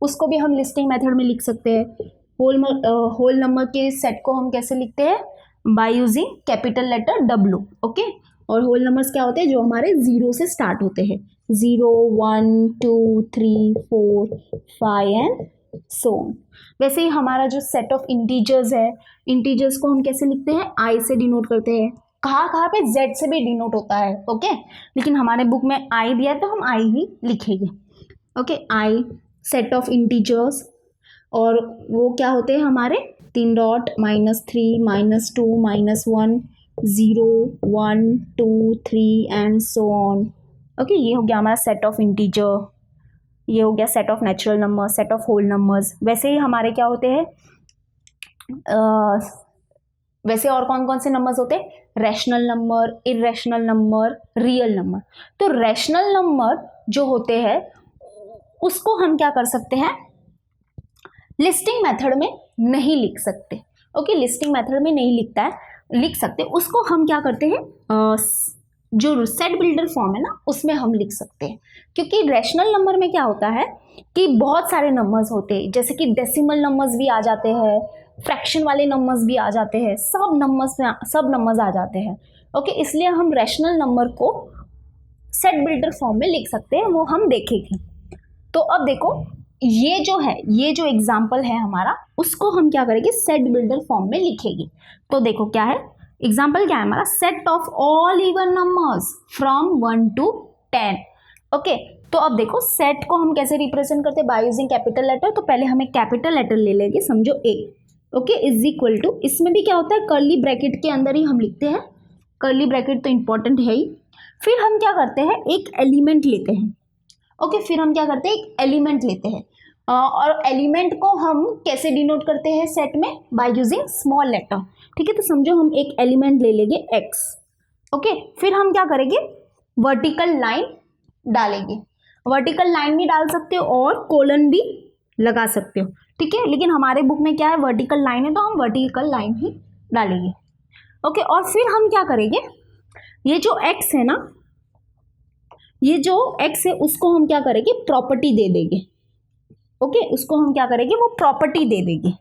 उसको भी हम लिस्टिंग मेथड में लिख सकते हैं। होल नंबर के सेट को हम कैसे लिखते हैं, by using capital letter W। Okay और होल नंबर्स क्या होते हैं, जो हमारे 0 से स्टार्ट होते हैं, 0 1 2 3 4 5 एंड सो ऑन। वैसे ही हमारा जो सेट ऑफ इंटीजर्स है, इंटीजर्स को हम कैसे लिखते हैं, I से डिनोट करते हैं, कहाँ पे Z से भी डिनोट होता है। ओके लेकिन हमारे बुक में I दिया है तो हम I ही लिखेंगे। Okay I set of integers, और वो क्या होते हैं हमारे 3 dot -3 -2 -1 0 1 2 3 and so on. Okay ये हो गया हमारा सेट ऑफ इंटीजर, ये हो गया set of natural number, set of whole numbers. वैसे ही हमारे क्या होते हैं, वैसे और कौन कौन से नंबर्स होते हैं, rational number, irrational number, real number. तो रैशनल नंबर जो होते हैं उसको हम क्या कर सकते हैं, लिस्टिंग मेथड में नहीं लिख सकते। ओके लिस्टिंग मेथड में नहीं लिख सकते, उसको हम क्या करते हैं, जो सेट बिल्डर फॉर्म है ना उसमें हम लिख सकते हैं। क्योंकि रैशनल नंबर में क्या होता है कि बहुत सारे नंबर्स होते हैं, जैसे कि डेसिमल नंबर्स भी आ जाते हैं, फ्रैक्शन वाले नंबर्स भी आ जाते हैं, सब नंबर्स आ जाते हैं। ओके इसलिए हम रैशनल नंबर को सेट बिल्डर फॉर्म में लिख सकते हैं, वो हम देखेंगे। तो अब देखो ये जो एग्जाम्पल है हमारा, उसको हम क्या करेंगे, सेट बिल्डर फॉर्म में लिखेंगे। तो देखो क्या है एग्जाम्पल, क्या है हमारा, set of all even numbers from 1 to 10। Okay तो अब देखो सेट को हम कैसे रिप्रेजेंट करते हैं, बाय यूजिंग कैपिटल लेटर। तो पहले हम एक कैपिटल लेटर ले लेंगे, समझो A। Okay is equal to, इसमें भी क्या होता है, कर्ली ब्रैकेट के अंदर ही हम लिखते हैं कर्ली ब्रैकेट तो इंपॉर्टेंट है ही। फिर हम क्या करते हैं, एक एलिमेंट लेते हैं। ओके, फिर हम क्या करते हैं, एक एलिमेंट लेते हैं। और एलिमेंट को हम कैसे डिनोट करते हैं सेट में, बाय यूजिंग स्मॉल लेटर। ठीक है, तो समझो हम एक एलिमेंट ले लेंगे x। ओके, फिर हम क्या करेंगे, वर्टिकल लाइन डालेंगे। वर्टिकल लाइन भी डाल सकते हो और कोलन भी लगा सकते हो। ठीक है, लेकिन हमारे बुक में क्या है, वर्टिकल लाइन है, तो हम वर्टिकल लाइन ही डालेंगे। ओके, और फिर हम क्या करेंगे, ये जो x है ना, ये जो x है उसको हम क्या करेंगे, प्रॉपर्टी दे देंगे। ओके, उसको हम क्या करेंगे, वो प्रॉपर्टी दे देंगे।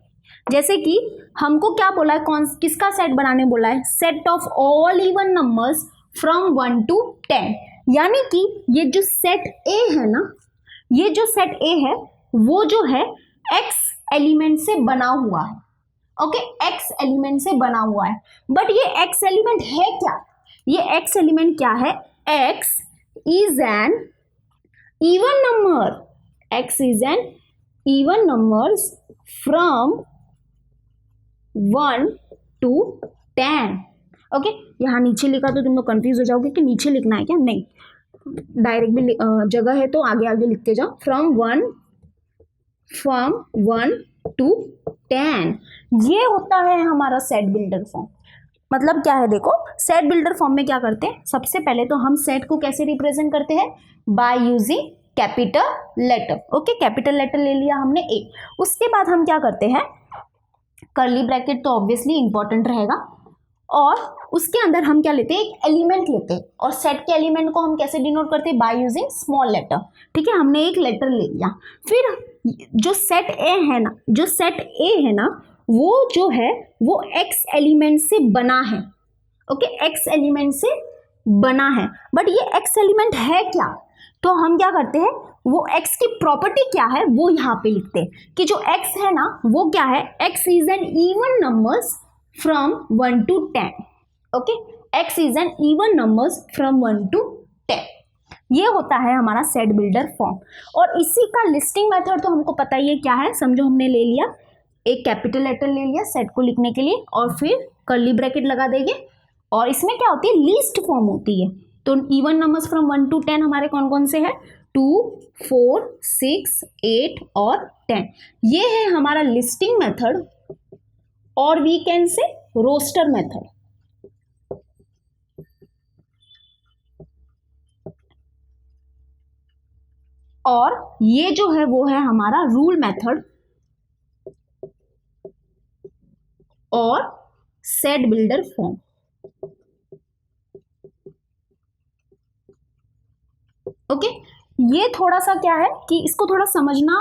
जैसे कि हमको क्या बोला है, कौन किसका सेट बनाने बोला है, set of all even numbers from 1 to 10। यानी कि ये जो सेट ए है ना, ये जो सेट ए है वो जो है x एलिमेंट से बना हुआ है। ओके, x एलिमेंट से बना हुआ है। बट ये x एलिमेंट है क्या, ये x एलिमेंट क्या है, x is an even number, x is an even numbers from 1 to 10। Okay, यहाँ नीचे लिखा तो तुम लोग कंफ्यूज हो जाओगे कि नीचे लिखना है क्या, नहीं, डायरेक्ट भी जगह है तो आगे आगे लिखते जाओ। फ्रॉम वन टू 10, ये होता है हमारा सेट बिल्डर फॉर्म। मतलब क्या है, देखो सेट बिल्डर फॉर्म में क्या करते हैं, सबसे पहले तो हम सेट को कैसे रिप्रेजेंट करते हैं, by using capital letter. Okay, capital letter ले लिया हमने ए। उसके बाद हम क्या करते हैं, कर्ली ब्रैकेट तो ऑब्वियसली इंपॉर्टेंट रहेगा, और उसके अंदर हम क्या लेते हैं, एक एलिमेंट लेते हैं। और सेट के एलिमेंट को हम कैसे डिनोट करते हैं, बाय यूजिंग स्मॉल लेटर। ठीक है, हमने एक लेटर ले लिया। फिर जो सेट ए है ना, जो सेट ए है ना, वो जो है वो एक्स एलिमेंट से बना है। ओके, एक्स एलिमेंट से बना है। बट ये एक्स एलिमेंट है क्या, तो हम क्या करते हैं, वो x की प्रॉपर्टी क्या है वो यहाँ पे लिखते हैं कि जो x है ना वो क्या है, x is an even numbers from 1 to 10। Okay, x is an even numbers from 1 to 10। ये होता है हमारा सेट बिल्डर फॉर्म। और इसी का लिस्टिंग मेथड तो हमको पता ही है क्या है। समझो हमने ले लिया, एक कैपिटल लेटर ले लिया सेट को लिखने के लिए, और फिर कर्ली ब्रैकेट लगा देंगे। और इसमें क्या होती है, लिस्ट फॉर्म होती है। तो इवन नंबर्स फ्रॉम 1 to 10 हमारे कौन कौन से हैं, 2, 4, 6, 8 और 10। ये है हमारा लिस्टिंग मेथड, और we can say roster method. और ये जो है वो है हमारा रूल मेथड और सेट बिल्डर फॉर्म। ओके, ये थोड़ा सा क्या है कि इसको थोड़ा समझना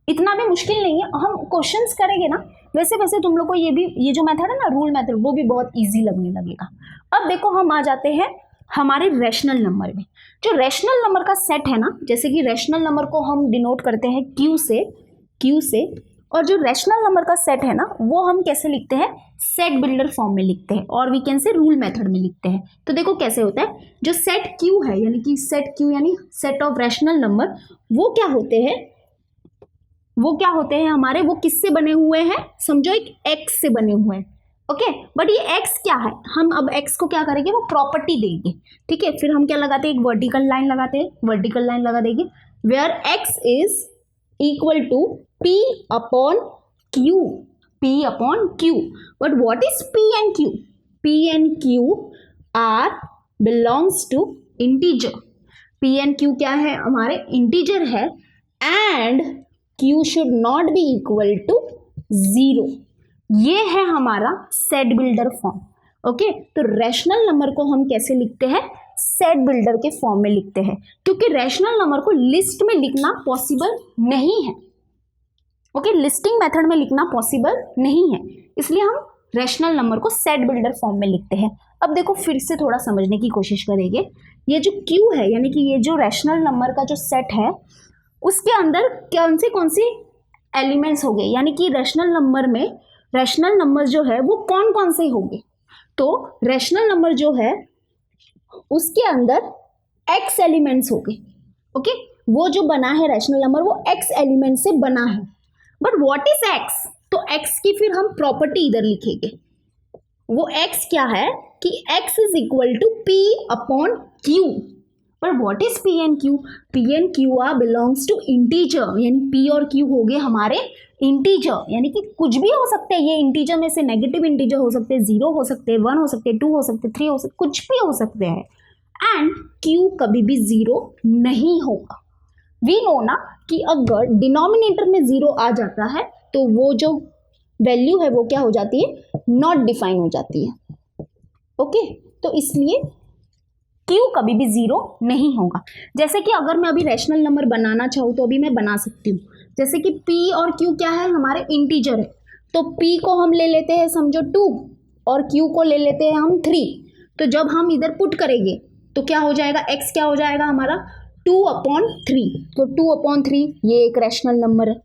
इतना भी मुश्किल नहीं है। हम क्वेश्चंस करेंगे ना, वैसे वैसे तुम लोग को ये जो मेथड है ना, रूल मेथड, वो भी बहुत इजी लगने लगेगा। अब देखो हम आ जाते हैं हमारे रैशनल नंबर में। जो रैशनल नंबर का सेट है ना, जैसे कि रैशनल नंबर को हम डिनोट करते हैं क्यू से, और जो रैशनल नंबर का सेट है ना वो हम कैसे लिखते हैं, सेट बिल्डर फॉर्म में लिखते हैं, और we can say rule method में लिखते हैं। तो देखो कैसे होता है, जो सेट क्यू है यानी कि सेट क्यू यानी सेट ऑफ रैशनल नंबर, वो क्या होते हैं हमारे, वो किससे बने हुए हैं, समझो एक एक्स से बने हुए हैं। ओके, बट ये एक्स क्या है, हम अब एक्स को क्या करेंगे, वो प्रॉपर्टी देंगे। ठीक है, फिर हम क्या लगाते हैं, एक वर्टिकल लाइन लगाते हैं, वर्टिकल लाइन लगा देंगे, where x is equal to P upon Q, P upon Q. But what is P and Q? P and Q are belongs to integer. P and Q क्या है, हमारे integer है, and Q should not be equal to 0. ये है हमारा set builder form. Okay, तो rational number को हम कैसे लिखते हैं, सेट बिल्डर के फॉर्म में लिखते हैं, क्योंकि रैशनल नंबर को लिस्ट में लिखना पॉसिबल नहीं है। ओके, लिस्टिंग मेथड में लिखना पॉसिबल नहीं है, इसलिए हम रैशनल नंबर को सेट बिल्डर फॉर्म में लिखते हैं। अब देखो फिर से थोड़ा समझने की कोशिश करेंगे, ये जो क्यू है यानी कि ये जो रैशनल नंबर का जो सेट है, उसके अंदर कौन से एलिमेंट्स हो गए, यानी कि रैशनल नंबर में रैशनल नंबर जो है वो कौन कौन से होंगे। तो रैशनल नंबर जो है उसके अंदर एक्स एलिमेंट्स हो गए। ओके, वो जो बना है रैशनल नंबर वो एक्स एलिमेंट से बना है। बट व्हाट इज एक्स, तो एक्स की फिर हम प्रॉपर्टी इधर लिखेंगे। वो x क्या है कि x is equal to p upon q। पर what is p and q? p and q are belongs to integer, यानी p और q हो गए हमारे इंटीजर, यानी कि कुछ भी हो सकते हैं ये इंटीजर में से, नेगेटिव इंटीजर हो सकते हैं, 0 हो सकते हैं, 1 हो सकते हैं, 2 हो सकते हैं, 3 हो सकते, कुछ भी हो सकते हैं। एंड q कभी भी 0 नहीं होगा। वी नो ना कि अगर डिनोमिनेटर में 0 आ जाता है तो वो जो वैल्यू है वो क्या हो जाती है, नॉट डिफाइन हो जाती है। ओके, तो इसलिए q कभी भी 0 नहीं होगा। जैसे कि अगर मैं अभी रैशनल नंबर बनाना चाहूँ तो अभी मैं बना सकती हूँ। जैसे कि p और q क्या है, हमारे इंटीजर है, तो p को हम ले लेते हैं समझो 2 और q को ले लेते हैं हम 3। तो जब हम इधर पुट करेंगे तो क्या हो जाएगा, x क्या हो जाएगा हमारा 2/3। तो 2/3 ये एक रैशनल नंबर है।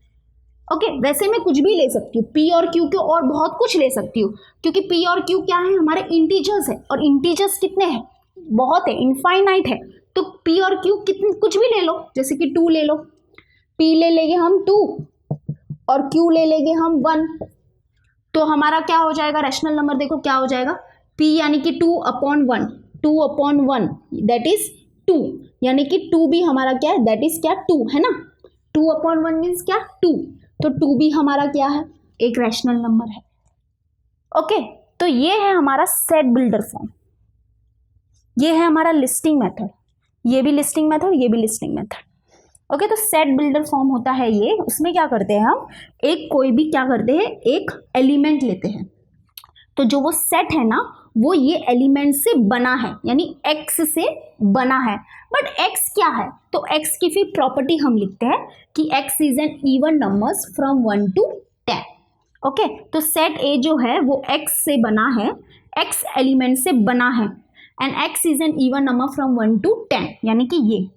ओके, वैसे मैं कुछ भी ले सकती हूँ, p और q को और बहुत कुछ ले सकती हूँ, क्योंकि p और q क्या है, हमारे इंटीजर्स है, और इंटीजर्स कितने हैं, बहुत है, इनफाइनाइट है। तो p और q कितने, कुछ भी ले लो, जैसे कि 2 ले लो, p ले लेंगे हम 2 और q ले लेंगे हम 1। तो हमारा क्या हो जाएगा रैशनल नंबर, देखो क्या हो जाएगा, p यानी कि 2/1, 2/1 दैट इज 2, यानी कि 2 भी हमारा क्या है, दैट इज क्या, 2 है ना। 2/1 मीन्स क्या, 2। तो 2 भी हमारा क्या है, एक रैशनल नंबर है। ओके, तो ये है हमारा सेट बिल्डर फॉर्म, ये है हमारा लिस्टिंग मेथड, ये भी लिस्टिंग मेथड, ये भी लिस्टिंग मेथड। ओके, तो सेट बिल्डर फॉर्म होता है ये, उसमें क्या करते हैं हम, एक कोई भी क्या करते हैं, एक एलिमेंट लेते हैं, तो जो वो सेट है ना वो ये एलिमेंट से बना है, यानी x से बना है। बट x क्या है, तो x की फिर प्रॉपर्टी हम लिखते हैं कि x is an even numbers from 1 to 10। Okay, तो सेट A जो है वो x से बना है, x एलिमेंट से बना है, and x is an even number from 1 to 10, यानी कि ये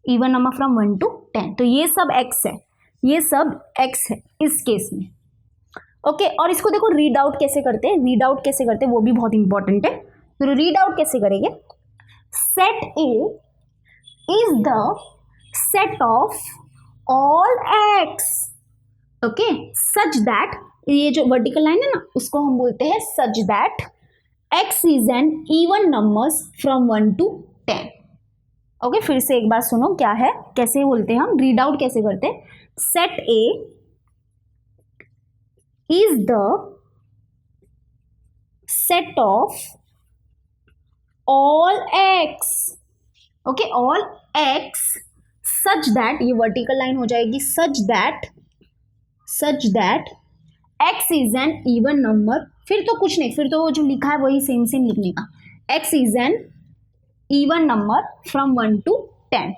इवन नंबर फ्रॉम 1 to 10। तो ये सब x है, ये सब x है इस केस में। ओके, और इसको देखो रीड आउट कैसे करते हैं, रीड आउट कैसे करते हैं वो भी बहुत इंपॉर्टेंट है। तो रीड आउट कैसे करेंगे, set A is the set of all x, okay, such that, ये जो वर्टिकल लाइन है ना उसको हम बोलते हैं such that x is an even numbers from 1 to 10। Okay, फिर से एक बार सुनो क्या है, कैसे बोलते हैं हम, रीड आउट कैसे करते हैं, set A is the set of all x, okay, all x such that, ये वर्टिकल लाइन हो जाएगी, such that x is an even number, फिर तो कुछ नहीं, फिर तो वो जो लिखा है वही सेम सेम लिखने का, x is an even number from 1 to 10,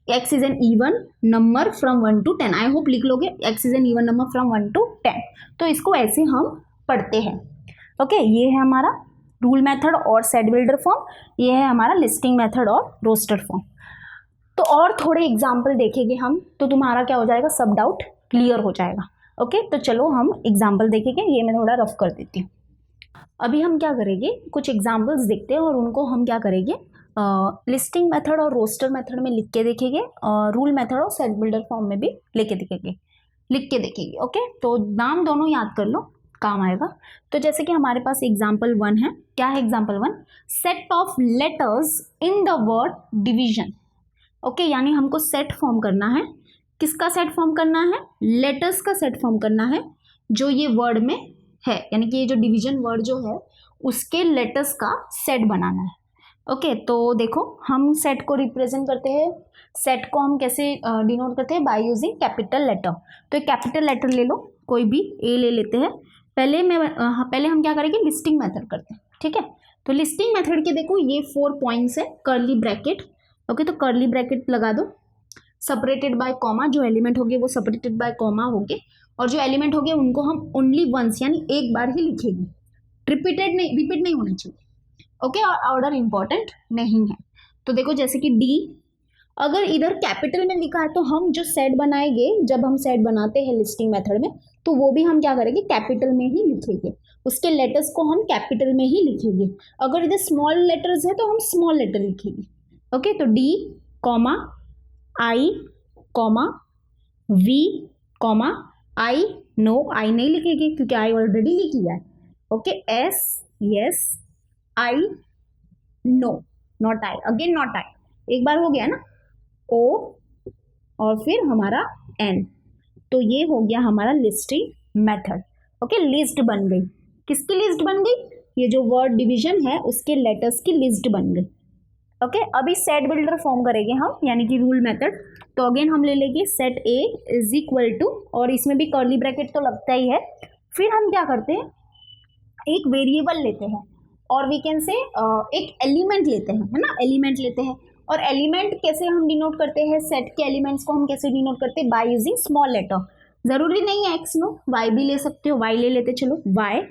x is an even number from 1 to 10, I hope लिख लोगे, x is an even number from 1 to 10। तो इसको ऐसे हम पढ़ते हैं। ओके, ये है हमारा रूल मेथड और सेट बिल्डर फॉर्म, ये है हमारा लिस्टिंग मेथड और रोस्टर फॉर्म। तो और थोड़े एग्जाम्पल देखेंगे हम, तो तुम्हारा क्या हो जाएगा, सब डाउट क्लियर हो जाएगा। ओके, तो चलो हम एग्जाम्पल देखेंगे, ये मैं थोड़ा रफ कर देती हूँ। अभी हम क्या करेंगे, कुछ एग्जाम्पल्स देखते हैं और उनको हम क्या करेंगे, लिस्टिंग मेथड और रोस्टर मेथड में लिख के देखेंगे, रूल मेथड और सेट बिल्डर फॉर्म में भी लिख के देखेंगे। ओके, तो नाम दोनों याद कर लो, काम आएगा। तो जैसे कि हमारे पास एग्जाम्पल 1 है, क्या है example 1, set of letters in the word division. Okay, यानी हमको सेट फॉर्म करना है, किसका सेट फॉर्म करना है, लेटर्स का सेट फॉर्म करना है जो ये वर्ड में है, यानी कि ये जो डिवीजन वर्ड जो है उसके लेटर्स का सेट बनाना है। ओके, तो देखो हम सेट को रिप्रेजेंट करते हैं, सेट को हम कैसे डिनोट करते हैं, बाय यूजिंग कैपिटल लेटर। तो एक कैपिटल लेटर ले लो, कोई भी ए ले लेते हैं। पहले हम क्या करेंगे, लिस्टिंग मेथड करते हैं, ठीक है। तो लिस्टिंग मेथड के देखो ये 4 पॉइंट्स है, कर्ली ब्रैकेट। ओके, तो कर्ली ब्रैकेट लगा दो, सेपरेटेड बाय कॉमा, जो एलिमेंट होंगे वो सेपरेटेड बाय कॉमा होंगे, और जो एलिमेंट होंगे उनको हम ओनली वंस यानी एक बार ही लिखेंगे, रिपीट नहीं होना चाहिए। ओके, और ऑर्डर इंपॉर्टेंट नहीं है। तो देखो जैसे कि डी, अगर इधर कैपिटल में लिखा है तो हम जो सेट बनाएंगे, जब हम सेट बनाते हैं लिस्टिंग मेथड में, तो वो भी हम क्या करेंगे, कैपिटल में ही लिखेंगे, उसके लेटर्स को हम कैपिटल में ही लिखेंगे। अगर इधर स्मॉल लेटर्स है तो हम स्मॉल लेटर लिखेंगे। ओके, तो D comma I comma V comma I, no I नहीं लिखेंगे क्योंकि आई ऑलरेडी लिख लिया है, okay, S yes, I no, not I, again not I, एक बार हो गया ना, ओ और फिर हमारा एन। तो ये हो गया हमारा लिस्टिंग मेथड। ओके, लिस्ट बन गई। किसकी लिस्ट बन गई? ये जो वर्ड डिवीजन है उसके लेटर्स की लिस्ट बन गई। ओके, अभी सेट बिल्डर फॉर्म करेंगे हम, यानी कि रूल मेथड। तो अगेन हम ले लेंगे set A is equal to, और इसमें भी कर्ली ब्रैकेट तो लगता ही है। फिर हम क्या करते हैं, एक वेरिएबल लेते हैं और वी कैन से एक एलिमेंट लेते हैं, है ना, एलिमेंट लेते हैं। और एलिमेंट कैसे हम डिनोट करते हैं, सेट के एलिमेंट्स को हम कैसे डिनोट करते हैं, बाय यूजिंग स्मॉल लेटर। जरूरी नहीं है एक्स नो, वाई भी ले सकते हो, वाई ले लेते, चलो वाई।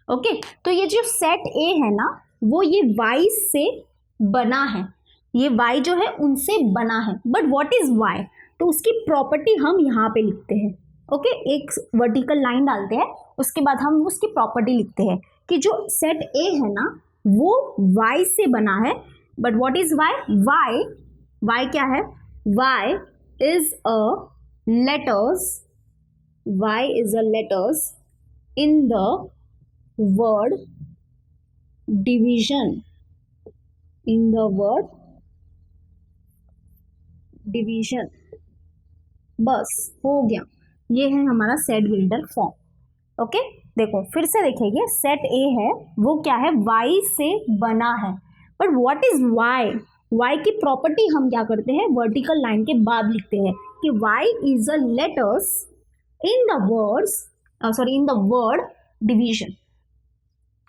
ओके, तो ये जो सेट ए है ना, वो ये वाई से बना है, ये वाई जो है उनसे बना है। बट व्हाट इज वाई, तो उसकी प्रॉपर्टी हम यहाँ पे लिखते हैं। ओके, एक वर्टिकल लाइन डालते हैं, उसके बाद हम उसकी प्रॉपर्टी लिखते हैं कि जो सेट ए है ना वो y से बना है। But what is y, y क्या है, y is a letters, y is a letters in the word division, in the word division. बस हो गया, ये है हमारा सेट बिल्डर फॉर्म। ओके, देखो फिर से देखेंगे, सेट ए है वो क्या है, y से बना है। But what is y, y की प्रॉपर्टी हम क्या करते हैं, वर्टिकल लाइन के बाद लिखते हैं कि y is a letters in the words, sorry in the word division.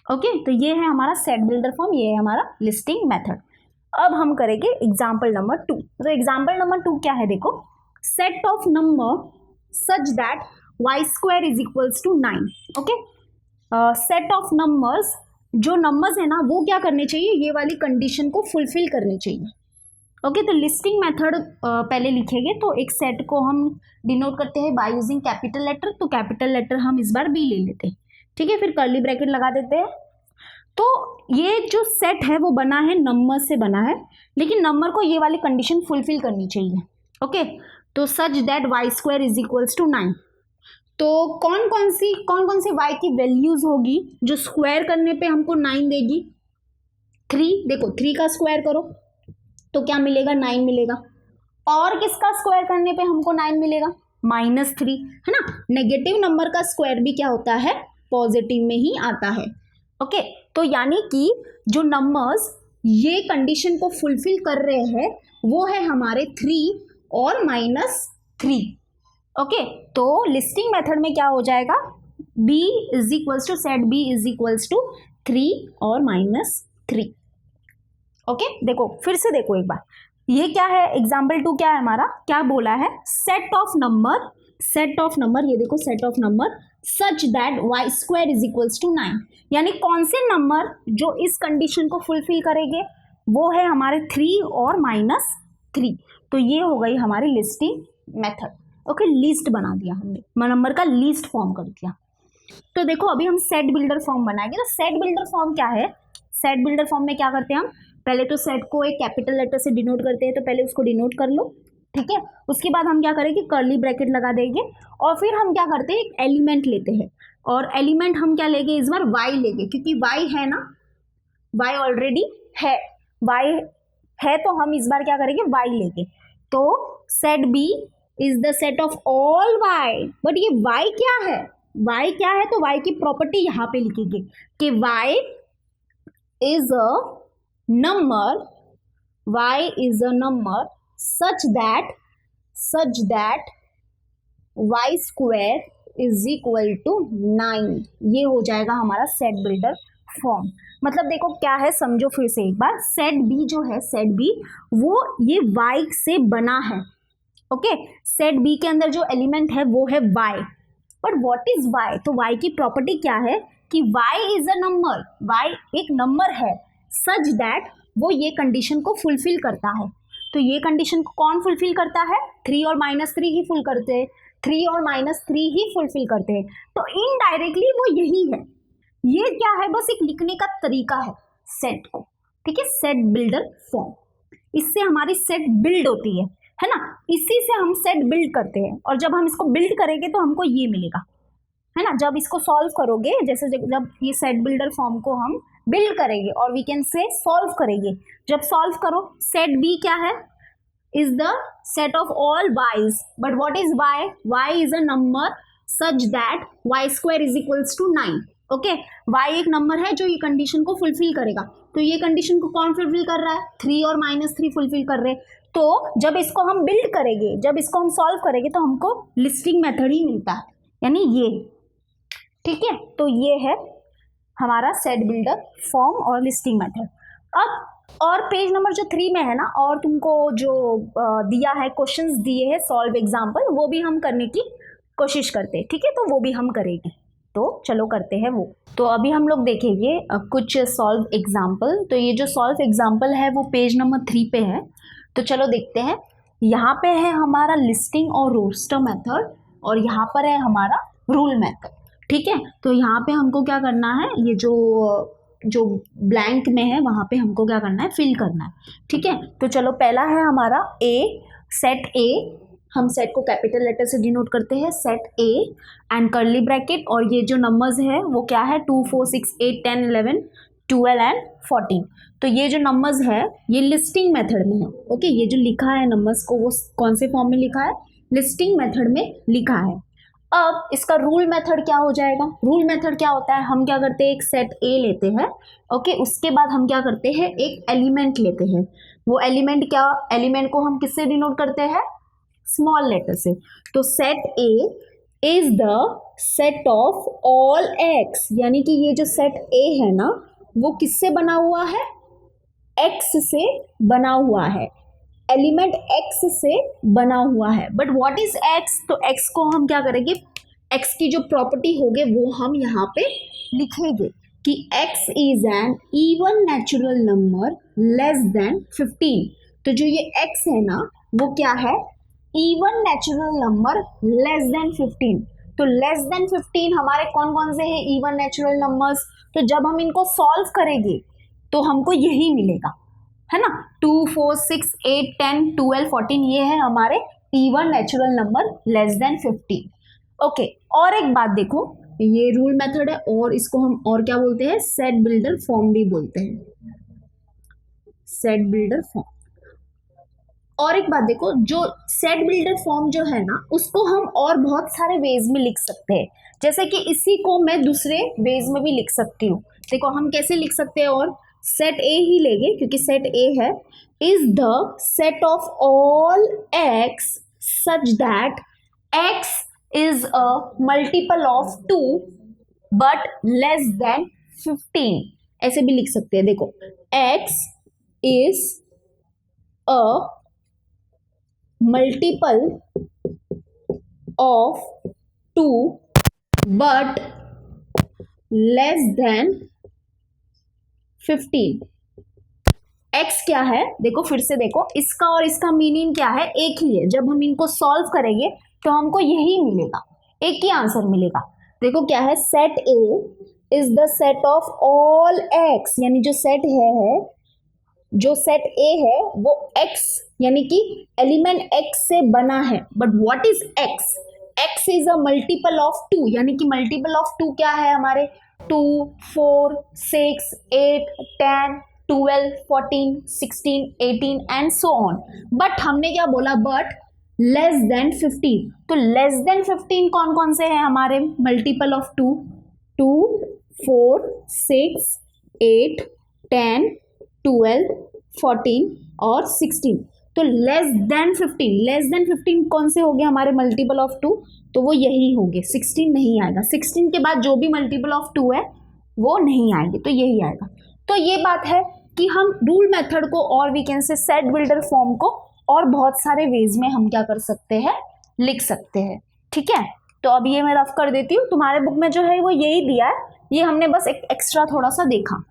Okay, तो ये है हमारा सेट बिल्डर फॉर्म, ये है हमारा लिस्टिंग मेथड। अब हम करेंगे एग्जाम्पल नंबर 2। तो एग्जाम्पल नंबर 2 क्या है, देखो, set of number such that y square is equals to 9। Okay, set of numbers, जो नंबर्स है ना वो क्या करने चाहिए, ये वाली कंडीशन को फुलफिल करनी चाहिए। ओके, तो लिस्टिंग मेथड पहले लिखेंगे। तो एक सेट को हम डिनोट करते हैं बाय यूजिंग कैपिटल लेटर, तो कैपिटल लेटर हम इस बार बी ले लेते हैं, ठीक है, फिर कर्ली ब्रैकेट लगा देते हैं। तो ये जो सेट है वो बना है, नंबर से बना है, लेकिन नंबर को ये वाली कंडीशन फुलफिल करनी चाहिए। ओके, तो such that y square is equals to 9। तो कौन कौन सी y की वैल्यूज होगी जो स्क्वायर करने पे हमको 9 देगी, 3। देखो 3 का स्क्वायर करो तो क्या मिलेगा, 9 मिलेगा। और किसका स्क्वायर करने पे हमको 9 मिलेगा, -3, है ना। नेगेटिव नंबर का स्क्वायर भी क्या होता है, पॉजिटिव में ही आता है। ओके, तो यानी कि जो नंबर्स ये कंडीशन को फुलफिल कर रहे हैं वो है हमारे 3 और -3। ओके, तो लिस्टिंग मेथड में क्या हो जाएगा, b is equals to set b is equals to 3 और -3। ओके, देखो फिर से देखो एक बार, ये क्या है, एग्जाम्पल 2 क्या है हमारा, क्या बोला है, set of number, set of number, ये देखो set of number such that y square is equals to 9। यानी कौन से नंबर जो इस कंडीशन को फुलफिल करेंगे, वो है हमारे 3 और -3। तो ये हो गई हमारी लिस्टिंग मेथड। ओके, लिस्ट बना दिया हमने, नंबर का लिस्ट फॉर्म कर दिया। तो देखो अभी हम सेट बिल्डर फॉर्म बनाएंगे। तो सेट बिल्डर फॉर्म क्या है, सेट बिल्डर फॉर्म में क्या करते हैं हम, पहले तो सेट को एक कैपिटल लेटर से डिनोट करते हैं, तो पहले उसको डिनोट कर लो, ठीक है। उसके बाद हम क्या करेंगे, कर्ली ब्रैकेट लगा देंगे, और फिर हम क्या करते हैं, एक एलिमेंट लेते हैं, और एलिमेंट हम क्या लेंगे, इस बार वाई लेंगे, क्योंकि वाई है ना, वाई ऑलरेडी है, वाई है, तो हम इस बार क्या करेंगे, वाई लेंगे। तो set B is the set of all y. But ये वाई क्या है, वाई क्या है, तो वाई की प्रॉपर्टी यहाँ पे लिखेंगे कि y is a number, y is a number such that y square is equal to 9। ये हो जाएगा हमारा सेट बिल्डर फॉर्म। मतलब देखो क्या है, समझो फिर से एक बार, सेट बी जो है, सेट बी वो ये वाई से बना है। ओके, सेट बी के अंदर जो एलिमेंट है वो है y। But what is y, तो y की प्रॉपर्टी क्या है कि y is a number, y एक नंबर है, सच दैट वो ये कंडीशन को फुलफिल करता है। तो ये कंडीशन को कौन फुलफिल करता है, 3 और -3 ही फुल करते हैं, 3 और -3 ही फुलफिल करते हैं। तो इनडायरेक्टली वो यही है, ये क्या है, बस एक लिखने का तरीका है सेट को, ठीक है, सेट बिल्डर फॉर्म। इससे हमारी सेट बिल्ड होती है ना, इसी से हम सेट बिल्ड करते हैं, और जब हम इसको बिल्ड करेंगे तो हमको ये मिलेगा। है ना। जब इसको सॉल्व करोगे, जैसे जब ये सेट बिल्डर फॉर्म को हम बिल्ड करेंगे और वी कैन से सॉल्व करेंगे, जब सॉल्व करो सेट बी क्या है, is the set of all y's, but what is y is a number such that y square is equals to 9. Okay, y एक नंबर है जो ये कंडीशन को फुलफिल करेगा। तो ये कंडीशन को कौन फुलफिल कर रहा है, 3 और -3 फुलफिल कर रहे हैं। तो जब इसको हम बिल्ड करेंगे, जब इसको हम सॉल्व करेंगे तो हमको लिस्टिंग मेथड ही मिलता है, यानी ये, ठीक है। तो ये है हमारा सेट बिल्डर फॉर्म और लिस्टिंग मेथड। अब और पेज नंबर जो 3 में है ना, और तुमको जो दिया है, क्वेश्चंस दिए हैं सॉल्व एग्जाम्पल, वो भी हम करने की कोशिश करते हैं, ठीक है। तो वो भी हम करेंगे, तो चलो करते हैं वो। तो अभी हम लोग देखेंगे कुछ सॉल्व एग्जाम्पल। तो ये जो सॉल्व एग्जाम्पल है वो पेज नंबर 3 पे है। तो चलो देखते हैं। यहाँ पे है हमारा लिस्टिंग और रोस्टर मेथड, और यहाँ पर है हमारा रूल मेथड, ठीक है। तो यहाँ पे हमको क्या करना है, ये जो ब्लैंक में है वहाँ पे हमको क्या करना है, फिल करना है, ठीक है। तो चलो पहला है हमारा ए, सेट ए, हम सेट को कैपिटल लेटर से डिनोट करते हैं, set A and curly bracket, और ये जो नंबर्स है वो क्या है, 2 4 6 8 10 11 12 एंड 14। तो ये जो नंबर्स है ये लिस्टिंग मेथड में है, ओके। ये जो लिखा है नंबर्स को वो कौन से फॉर्म में लिखा है, लिस्टिंग मेथड में लिखा है। अब इसका रूल मेथड क्या हो जाएगा, रूल मेथड क्या होता है, हम क्या करते हैं, एक सेट ए लेते हैं, ओके। उसके बाद हम क्या करते हैं, एक एलिमेंट लेते हैं। वो एलिमेंट क्या, एलिमेंट को हम किससे डिनोट करते हैं, स्मॉल लेटर से। तो set A is the set of all x, यानी कि ये जो सेट ए है ना वो किससे बना हुआ है, एक्स से बना हुआ है, एलिमेंट x से बना हुआ है। बट व्हाट इज x, तो x को हम क्या करेंगे, x की जो प्रॉपर्टी होगी वो हम यहाँ पे लिखेंगे कि x is an even natural number less than 15। तो जो ये x है ना वो क्या है, even natural number less than 15। तो लेस देन 15 हमारे कौन कौन से हैं इवन नेचुरल नंबर्स, तो जब हम इनको सॉल्व करेंगे तो हमको यही मिलेगा, है ना। 2 4 6 8 10 12 14 ये है हमारे even natural number less than 15। Okay, और एक बात देखो, ये रूल मेथड है और इसको हम और क्या बोलते हैं, सेट बिल्डर फॉर्म भी बोलते हैं, सेट बिल्डर फॉर्म। और एक बात देखो, जो सेट बिल्डर फॉर्म जो है ना उसको हम और बहुत सारे वेज में लिख सकते हैं, जैसे कि इसी को मैं दूसरे वेज में भी लिख सकती हूँ। देखो हम कैसे लिख सकते हैं, और सेट ए ही लेंगे क्योंकि सेट ए है, is the set of all x such that x is a multiple of 2 but less than 15। ऐसे भी लिख सकते हैं, देखो x is a multiple of 2 but less than 15। x क्या है, देखो फिर से देखो, इसका और इसका मीनिंग क्या है, एक ही है। जब हम इनको सॉल्व करेंगे तो हमको यही मिलेगा, एक ही आंसर मिलेगा। देखो क्या है, set A is the set of all x, यानी जो सेट है, जो सेट ए है वो x यानी कि एलिमेंट x से बना है। But what is x, x is a multiple of 2, यानी कि मल्टीपल ऑफ 2 क्या है हमारे, 2 4 6 8 10 12 14 16 18 एंड सो ऑन। बट हमने क्या बोला, बट लेस देन 15। तो लेस देन 15 कौन कौन से हैं हमारे मल्टीपल ऑफ 2, 2 4 6 8 10 12 14 और 16। तो लेस देन 15, लेस देन 15 कौन से हो गए हमारे मल्टीपल ऑफ 2, तो वो यही होंगे, 16 नहीं आएगा। 16 के बाद जो भी मल्टीपल ऑफ 2 है वो नहीं आएंगे, तो यही आएगा। तो ये बात है कि हम रूल मेथड को और we can say set builder form को और बहुत सारे वेज में हम क्या कर सकते हैं, लिख सकते हैं, ठीक है। तो अब ये मैं रफ कर देती हूँ, तुम्हारे बुक में जो है वो यही दिया है, ये हमने बस एक एक्स्ट्रा थोड़ा सा देखा।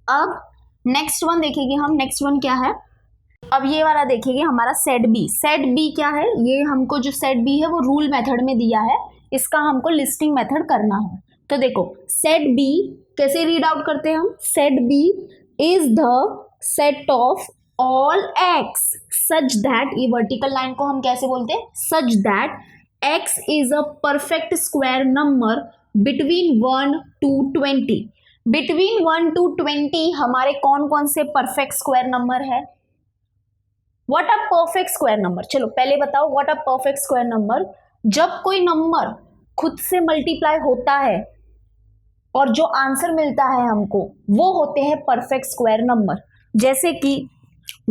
अब नेक्स्ट वन देखेंगे हम, नेक्स्ट वन क्या है, अब ये वाला देखेंगे हमारा सेट बी। सेट बी क्या है, ये हमको जो सेट बी है वो रूल मेथड में दिया है, इसका हमको लिस्टिंग मेथड करना है। तो देखो सेट बी कैसे रीड आउट करते हैं हम, set B is the set of all x such that, ये वर्टिकल लाइन को हम कैसे बोलते हैं, such that x is a perfect square number between 1 to 20. Between 1 to 20 हमारे कौन कौन से परफेक्ट स्क्वायर नंबर है? What a perfect square number, चलो पहले बताओ what a perfect square number. जब कोई नंबर खुद से मल्टीप्लाई होता है और जो आंसर मिलता है हमको वो होते हैं परफेक्ट स्क्वायर नंबर। जैसे कि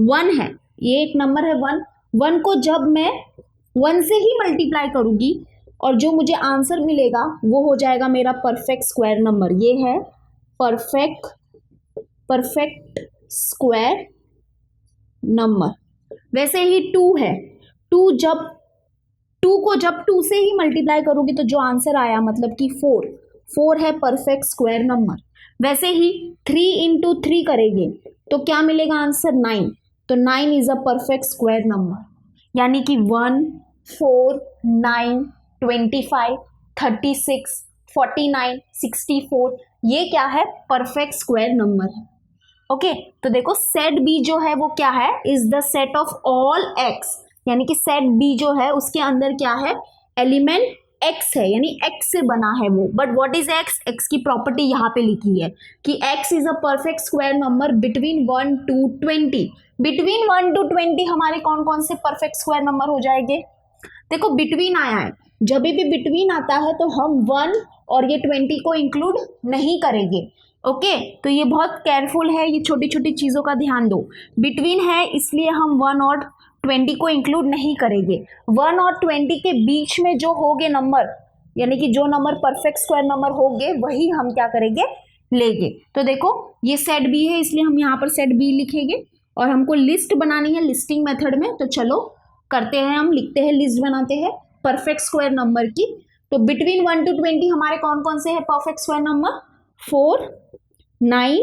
1 है, ये एक नंबर है 1 को जब मैं 1 से ही मल्टीप्लाई करूंगी और जो मुझे आंसर मिलेगा वो हो जाएगा मेरा परफेक्ट स्क्वायर नंबर। ये है परफेक्ट स्क्वायर नंबर। वैसे ही 2 है, 2 को जब 2 से ही मल्टीप्लाई करोगे तो जो आंसर आया मतलब कि 4 है परफेक्ट स्क्वायर नंबर। वैसे ही 3 इंटू 3 करेंगे तो क्या मिलेगा आंसर? 9। तो 9 is a perfect square number. यानी कि 1, 4, 9, 25, 36, 49, 64 ये क्या है? परफेक्ट स्क्वायर नंबर है। ओके तो देखो सेट बी जो है वो क्या है? Is the set of all x, यानी कि सेट बी जो है उसके अंदर क्या है? एलिमेंट एक्स है, यानी एक्स से बना है वो। But what is x? X की प्रॉपर्टी यहाँ पे लिखी है कि x is a perfect square number between 1 to 20। Between 1 to 20 हमारे कौन कौन से परफेक्ट स्क्वायर नंबर हो जाएंगे? देखो बिटवीन आया है, जब भी बिटवीन आता है तो हम 1 और ये 20 को इंक्लूड नहीं करेंगे। ओके तो ये बहुत केयरफुल है, ये छोटी छोटी चीज़ों का ध्यान दो। बिटवीन है इसलिए हम 1 और 20 को इंक्लूड नहीं करेंगे। 1 और 20 के बीच में जो होंगे नंबर, यानी कि जो नंबर परफेक्ट स्क्वायर नंबर होंगे वही हम क्या करेंगे? लेंगे। तो देखो ये सेट बी है इसलिए हम यहाँ पर सेट बी लिखेंगे और हमको लिस्ट बनानी है लिस्टिंग मेथड में। तो चलो करते हैं, हम लिखते हैं, लिस्ट बनाते हैं परफेक्ट स्क्वायर नंबर की। तो बिटवीन 1 to 20 हमारे कौन कौन से है परफेक्ट स्क्वायर नंबर? 4, 9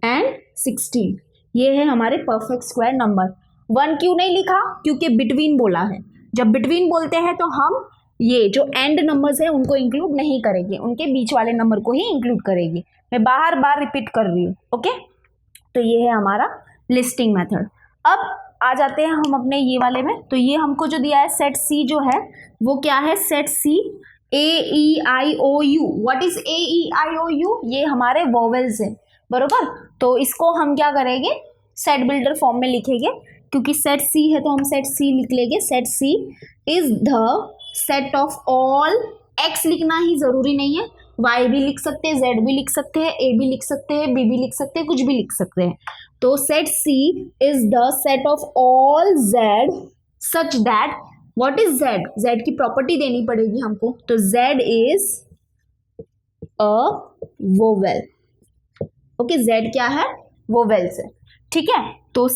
एंड 16 ये है हमारे परफेक्ट स्क्वायर नंबर। 1 क्यों नहीं लिखा? क्योंकि बिटवीन बोला है। जब बिटवीन बोलते हैं तो हम ये जो एंड नंबर्स है उनको इंक्लूड नहीं करेंगे, उनके बीच वाले नंबर को ही इंक्लूड करेंगे। मैं बार बार रिपीट कर रही हूँ। ओके तो ये है हमारा लिस्टिंग मेथड। अब आ जाते हैं हम अपने ये वाले में। तो ये हमको जो दिया है सेट सी जो है वो क्या है? Set C AEIOU। What is AEIOU? ये हमारे वोवेल्स है, बरोबर। तो इसको हम क्या करेंगे? सेट बिल्डर फॉर्म में लिखेंगे, क्योंकि सेट सी है तो हम सेट सी लिख लेंगे। Set C is the set of all, x लिखना ही जरूरी नहीं है, वाई भी लिख सकते हैं, जेड भी लिख सकते हैं, ए भी लिख सकते हैं, बी भी लिख सकते हैं, कुछ भी लिख सकते हैं। तो set C is the set of all Z such that, what is Z? Z की प्रॉपर्टी देनी पड़ेगी हमको। तो Z is a vowel. Okay Z क्या है? वोवेल्स है, ठीक है। तो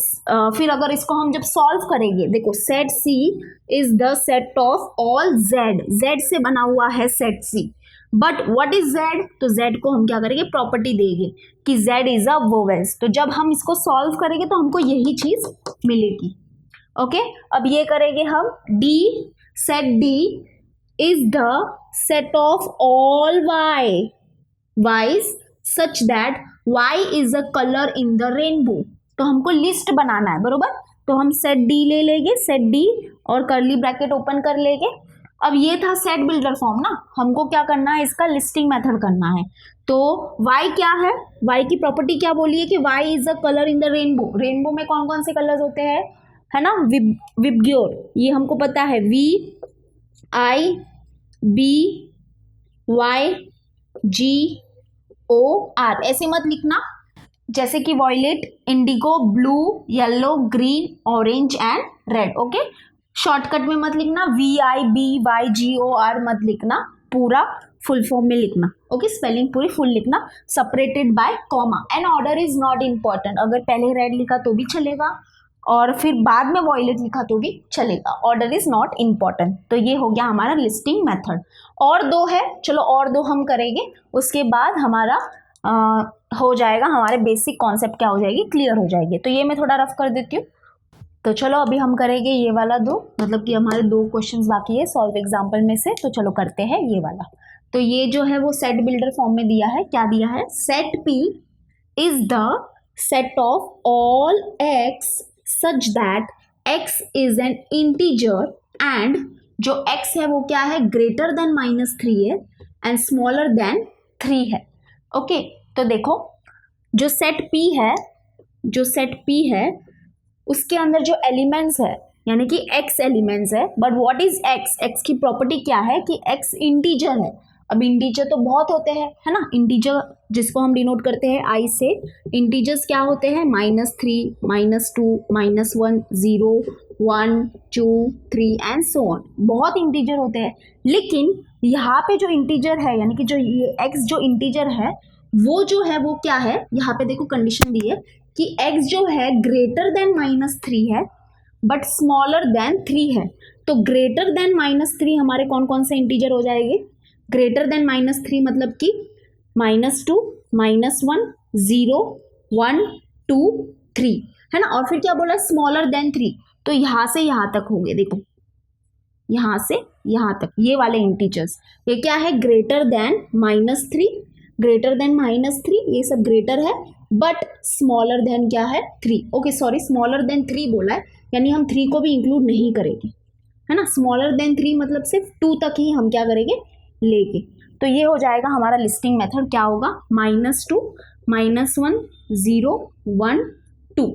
फिर अगर इसको हम जब सॉल्व करेंगे, देखो set C is the set of all Z, Z से बना हुआ है set C. But what is Z? तो जेड को हम क्या करेंगे? प्रॉपर्टी देंगे कि जेड इज अ वोवेल्स। तो जब हम इसको सॉल्व करेंगे तो हमको यही चीज मिलेगी। ओके अब ये करेंगे हम D, set D is the set of all y, y's such that y is a colour in the rainbow. तो हमको लिस्ट बनाना है, बरोबर। तो हम सेट डी ले लेंगे, सेट डी और कर्ली ब्रैकेट ओपन कर लेंगे। अब ये था सेट बिल्डर फॉर्म ना, हमको क्या करना है? इसका लिस्टिंग मेथड करना है। तो y क्या है? y की प्रॉपर्टी क्या बोली है कि y is a colour in the rainbow. Rainbow में कौन कौन से कलर्स होते हैं? है ना, विबग्योर, ये हमको पता है, VIBGOR। ऐसे मत लिखना जैसे कि violet, indigo, blue, yellow, green, orange and red. Okay shortcut में मत लिखना, VIBYGOR मत लिखना, पूरा फुल फॉर्म में लिखना। ओके स्पेलिंग पूरी फुल लिखना, separated by comma. And order is not important, अगर पहले रेड लिखा तो भी चलेगा और फिर बाद में वॉयलेट लिखा तो भी चलेगा, ऑर्डर इज नॉट इम्पॉर्टेंट। तो ये हो गया हमारा लिस्टिंग मेथड। और दो है, चलो और दो हम करेंगे, उसके बाद हमारा हो जाएगा, हमारे बेसिक कॉन्सेप्ट क्या हो जाएगी, क्लियर हो जाएगी। तो ये मैं थोड़ा रफ कर देती हूँ। तो चलो अभी हम करेंगे ये वाला दो, मतलब कि हमारे दो क्वेश्चंस बाकी है सॉल्व एग्जाम्पल में से। तो चलो करते हैं ये वाला। तो ये जो है वो सेट बिल्डर फॉर्म में दिया है, क्या दिया है? Set P is the set of all x such that x is an integer and जो x है वो क्या है, ग्रेटर देन -3 है एंड स्मॉलर देन 3 है। ओके, तो देखो जो सेट P है उसके अंदर जो एलिमेंट्स है यानी कि x एलिमेंट्स है, बट व्हाट इज x की प्रॉपर्टी क्या है कि x इंटीजर है। अब इंटीजर तो बहुत होते हैं, है ना, इंटीजर जिसको हम डिनोट करते हैं I से, इंटीजर्स क्या होते हैं, -3, -2, -1, 0, 1, 2, 3 एंड सो ऑन, बहुत इंटीजर होते हैं। लेकिन यहाँ पे जो इंटीजर है यानी कि जो ये x जो इंटीजर है वो जो है वो क्या है, यहाँ पे देखो कंडीशन दी है कि x जो है ग्रेटर देन -3 है बट स्मॉलर देन 3 है। तो ग्रेटर देन -3 हमारे कौन कौन से इंटीजर हो जाएंगे, ग्रेटर देन -3 मतलब कि -2, -1, 0, 1, 2, 3, है ना। और फिर क्या बोला, स्मॉलर देन 3, तो यहाँ से यहाँ तक होंगे, देखो यहाँ से यहाँ तक ये वाले इंटीजर्स, ये क्या है, ग्रेटर देन -3, ग्रेटर देन -3, ये सब ग्रेटर है बट स्मॉलर देन क्या है, 3। ओके सॉरी, स्मॉलर देन 3 बोला है, यानी हम 3 को भी इंक्लूड नहीं करेंगे, है ना। स्मॉलर देन 3 मतलब सिर्फ 2 तक ही हम क्या करेंगे, लेके। तो ये हो जाएगा हमारा लिस्टिंग मेथड, क्या होगा, -2, -1, 0, 1, 2,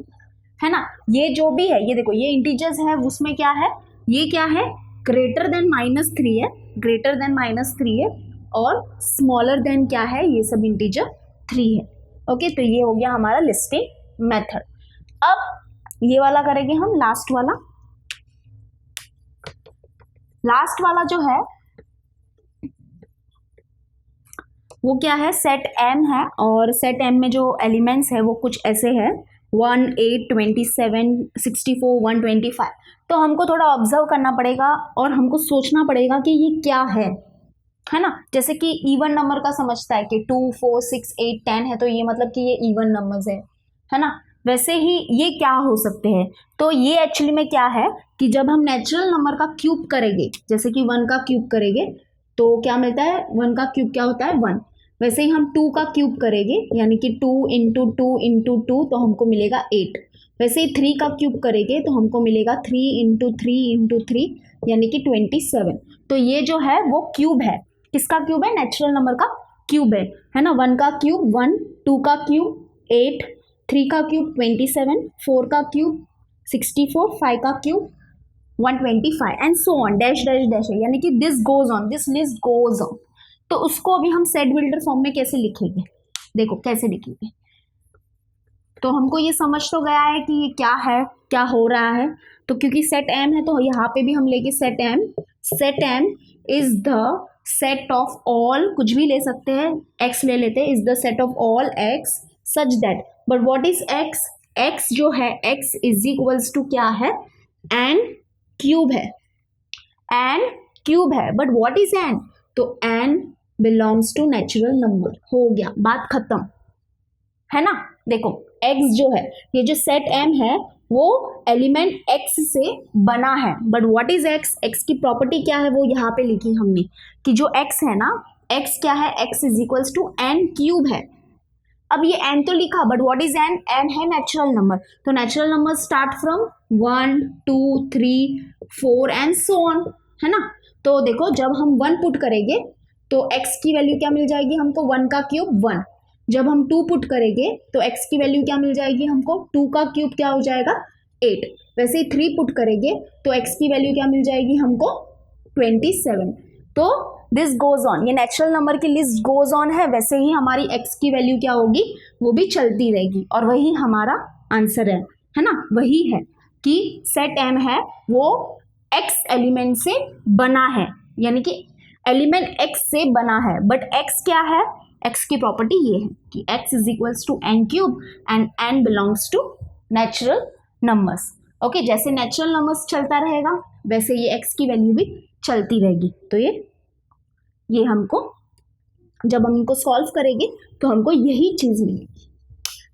है ना। ये जो भी है, ये देखो ये इंटीजर्स है, उसमें क्या है, ये क्या है, ग्रेटर देन -3 है, ग्रेटर देन -3 है और स्मॉलर देन क्या है, ये सब इंटीजर 3 है। ओके, तो ये हो गया हमारा लिस्टिंग मेथड। अब ये वाला करेंगे हम, लास्ट वाला जो है वो क्या है, सेट M है और सेट M में जो एलिमेंट्स है वो कुछ ऐसे है 1, 8, 27, 64, 125। तो हमको थोड़ा ऑब्जर्व करना पड़ेगा और हमको सोचना पड़ेगा कि ये क्या है ना। जैसे कि इवन नंबर का समझता है कि 2, 4, 6, 8, 10 है, तो ये मतलब कि ये इवन नंबर्स है ना। वैसे ही ये क्या हो सकते हैं, तो ये एक्चुअली में क्या है कि जब हम नेचुरल नंबर का क्यूब करेंगे, जैसे कि 1 का क्यूब करेंगे तो क्या मिलता है, 1 का क्यूब क्या होता है, 1। वैसे ही हम 2 का क्यूब करेंगे यानी कि 2 × 2 × 2 तो हमको मिलेगा 8। वैसे ही 3 का क्यूब करेंगे तो हमको मिलेगा 3 × 3 × 3 यानी कि 27। तो ये जो है वो क्यूब है, किसका क्यूब है, नेचुरल नंबर का क्यूब है ना। 1 का क्यूब 1, 2 का क्यूब 8, 3 का क्यूब 27, 4 का क्यूब 64, 5 का cube 125 and so on, dash dash dash है, यानी कि this goes on, this list goes on. तो उसको अभी हम सेट बिल्डर फॉर्म में कैसे लिखेंगे, देखो कैसे लिखेंगे। तो हमको ये समझ तो गया है कि ये क्या है, क्या हो रहा है। तो क्योंकि सेट M है तो यहाँ पे भी हम लेंगे set M is the set of all, कुछ भी ले सकते हैं, x ले लेते हैं, is the set of all x such that, but what is x जो है x इज इक्वल्स टू क्या है, n क्यूब है, बट व्हाट इज n, तो n belongs to natural number, हो गया, बात खत्म, है ना। देखो x जो है, ये जो सेट M है वो एलिमेंट x से बना है, बट व्हाट इज x की प्रॉपर्टी क्या है वो यहाँ पे लिखी हमने कि जो x है ना, x क्या है, x is equals to n cube है। अब ये n तो लिखा, बट व्हाट इज n है नेचुरल नंबर, तो natural number start from 1, 2, 3, 4 and so on, है ना। तो देखो जब हम 1 पुट करेंगे तो x की वैल्यू क्या मिल जाएगी हमको, 1 का क्यूब 1। जब हम 2 पुट करेंगे तो x की वैल्यू क्या मिल जाएगी हमको, 2 का क्यूब क्या हो जाएगा, 8। वैसे ही 3 पुट करेंगे तो x की वैल्यू क्या मिल जाएगी हमको, 27। तो दिस गोज ऑन, ये नेचुरल नंबर की लिस्ट गोज ऑन है, वैसे ही हमारी x की वैल्यू क्या होगी, वो भी चलती रहेगी, और वही हमारा आंसर है ना। वही है कि सेट M है वो x एलिमेंट से बना है, यानी कि एलिमेंट x से बना है, बट x क्या है, x की प्रॉपर्टी ये है कि x is equals to n cube and n belongs to natural numbers. Okay, जैसे नेचुरल नंबर्स चलता रहेगा वैसे ये x की वैल्यू भी चलती रहेगी। तो ये हमको जब हम इनको सॉल्व करेंगे तो हमको यही चीज़ मिलेगी।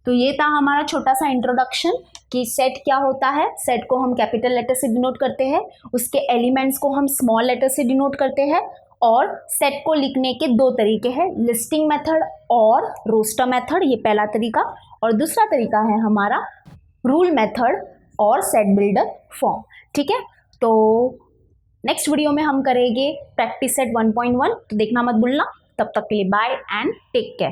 तो ये था हमारा छोटा सा इंट्रोडक्शन कि सेट क्या होता है। सेट को हम कैपिटल लेटर से डिनोट करते हैं, उसके एलिमेंट्स को हम स्मॉल लेटर से डिनोट करते हैं, और सेट को लिखने के 2 तरीके हैं, लिस्टिंग मेथड और रोस्टर मेथड, ये पहला तरीका, और दूसरा तरीका है हमारा रूल मेथड और सेट बिल्डर फॉर्म। ठीक है, तो नेक्स्ट वीडियो में हम करेंगे प्रैक्टिस सेट 1.1, तो देखना मत भूलना। तब तक के लिए बाय एंड टेक केयर।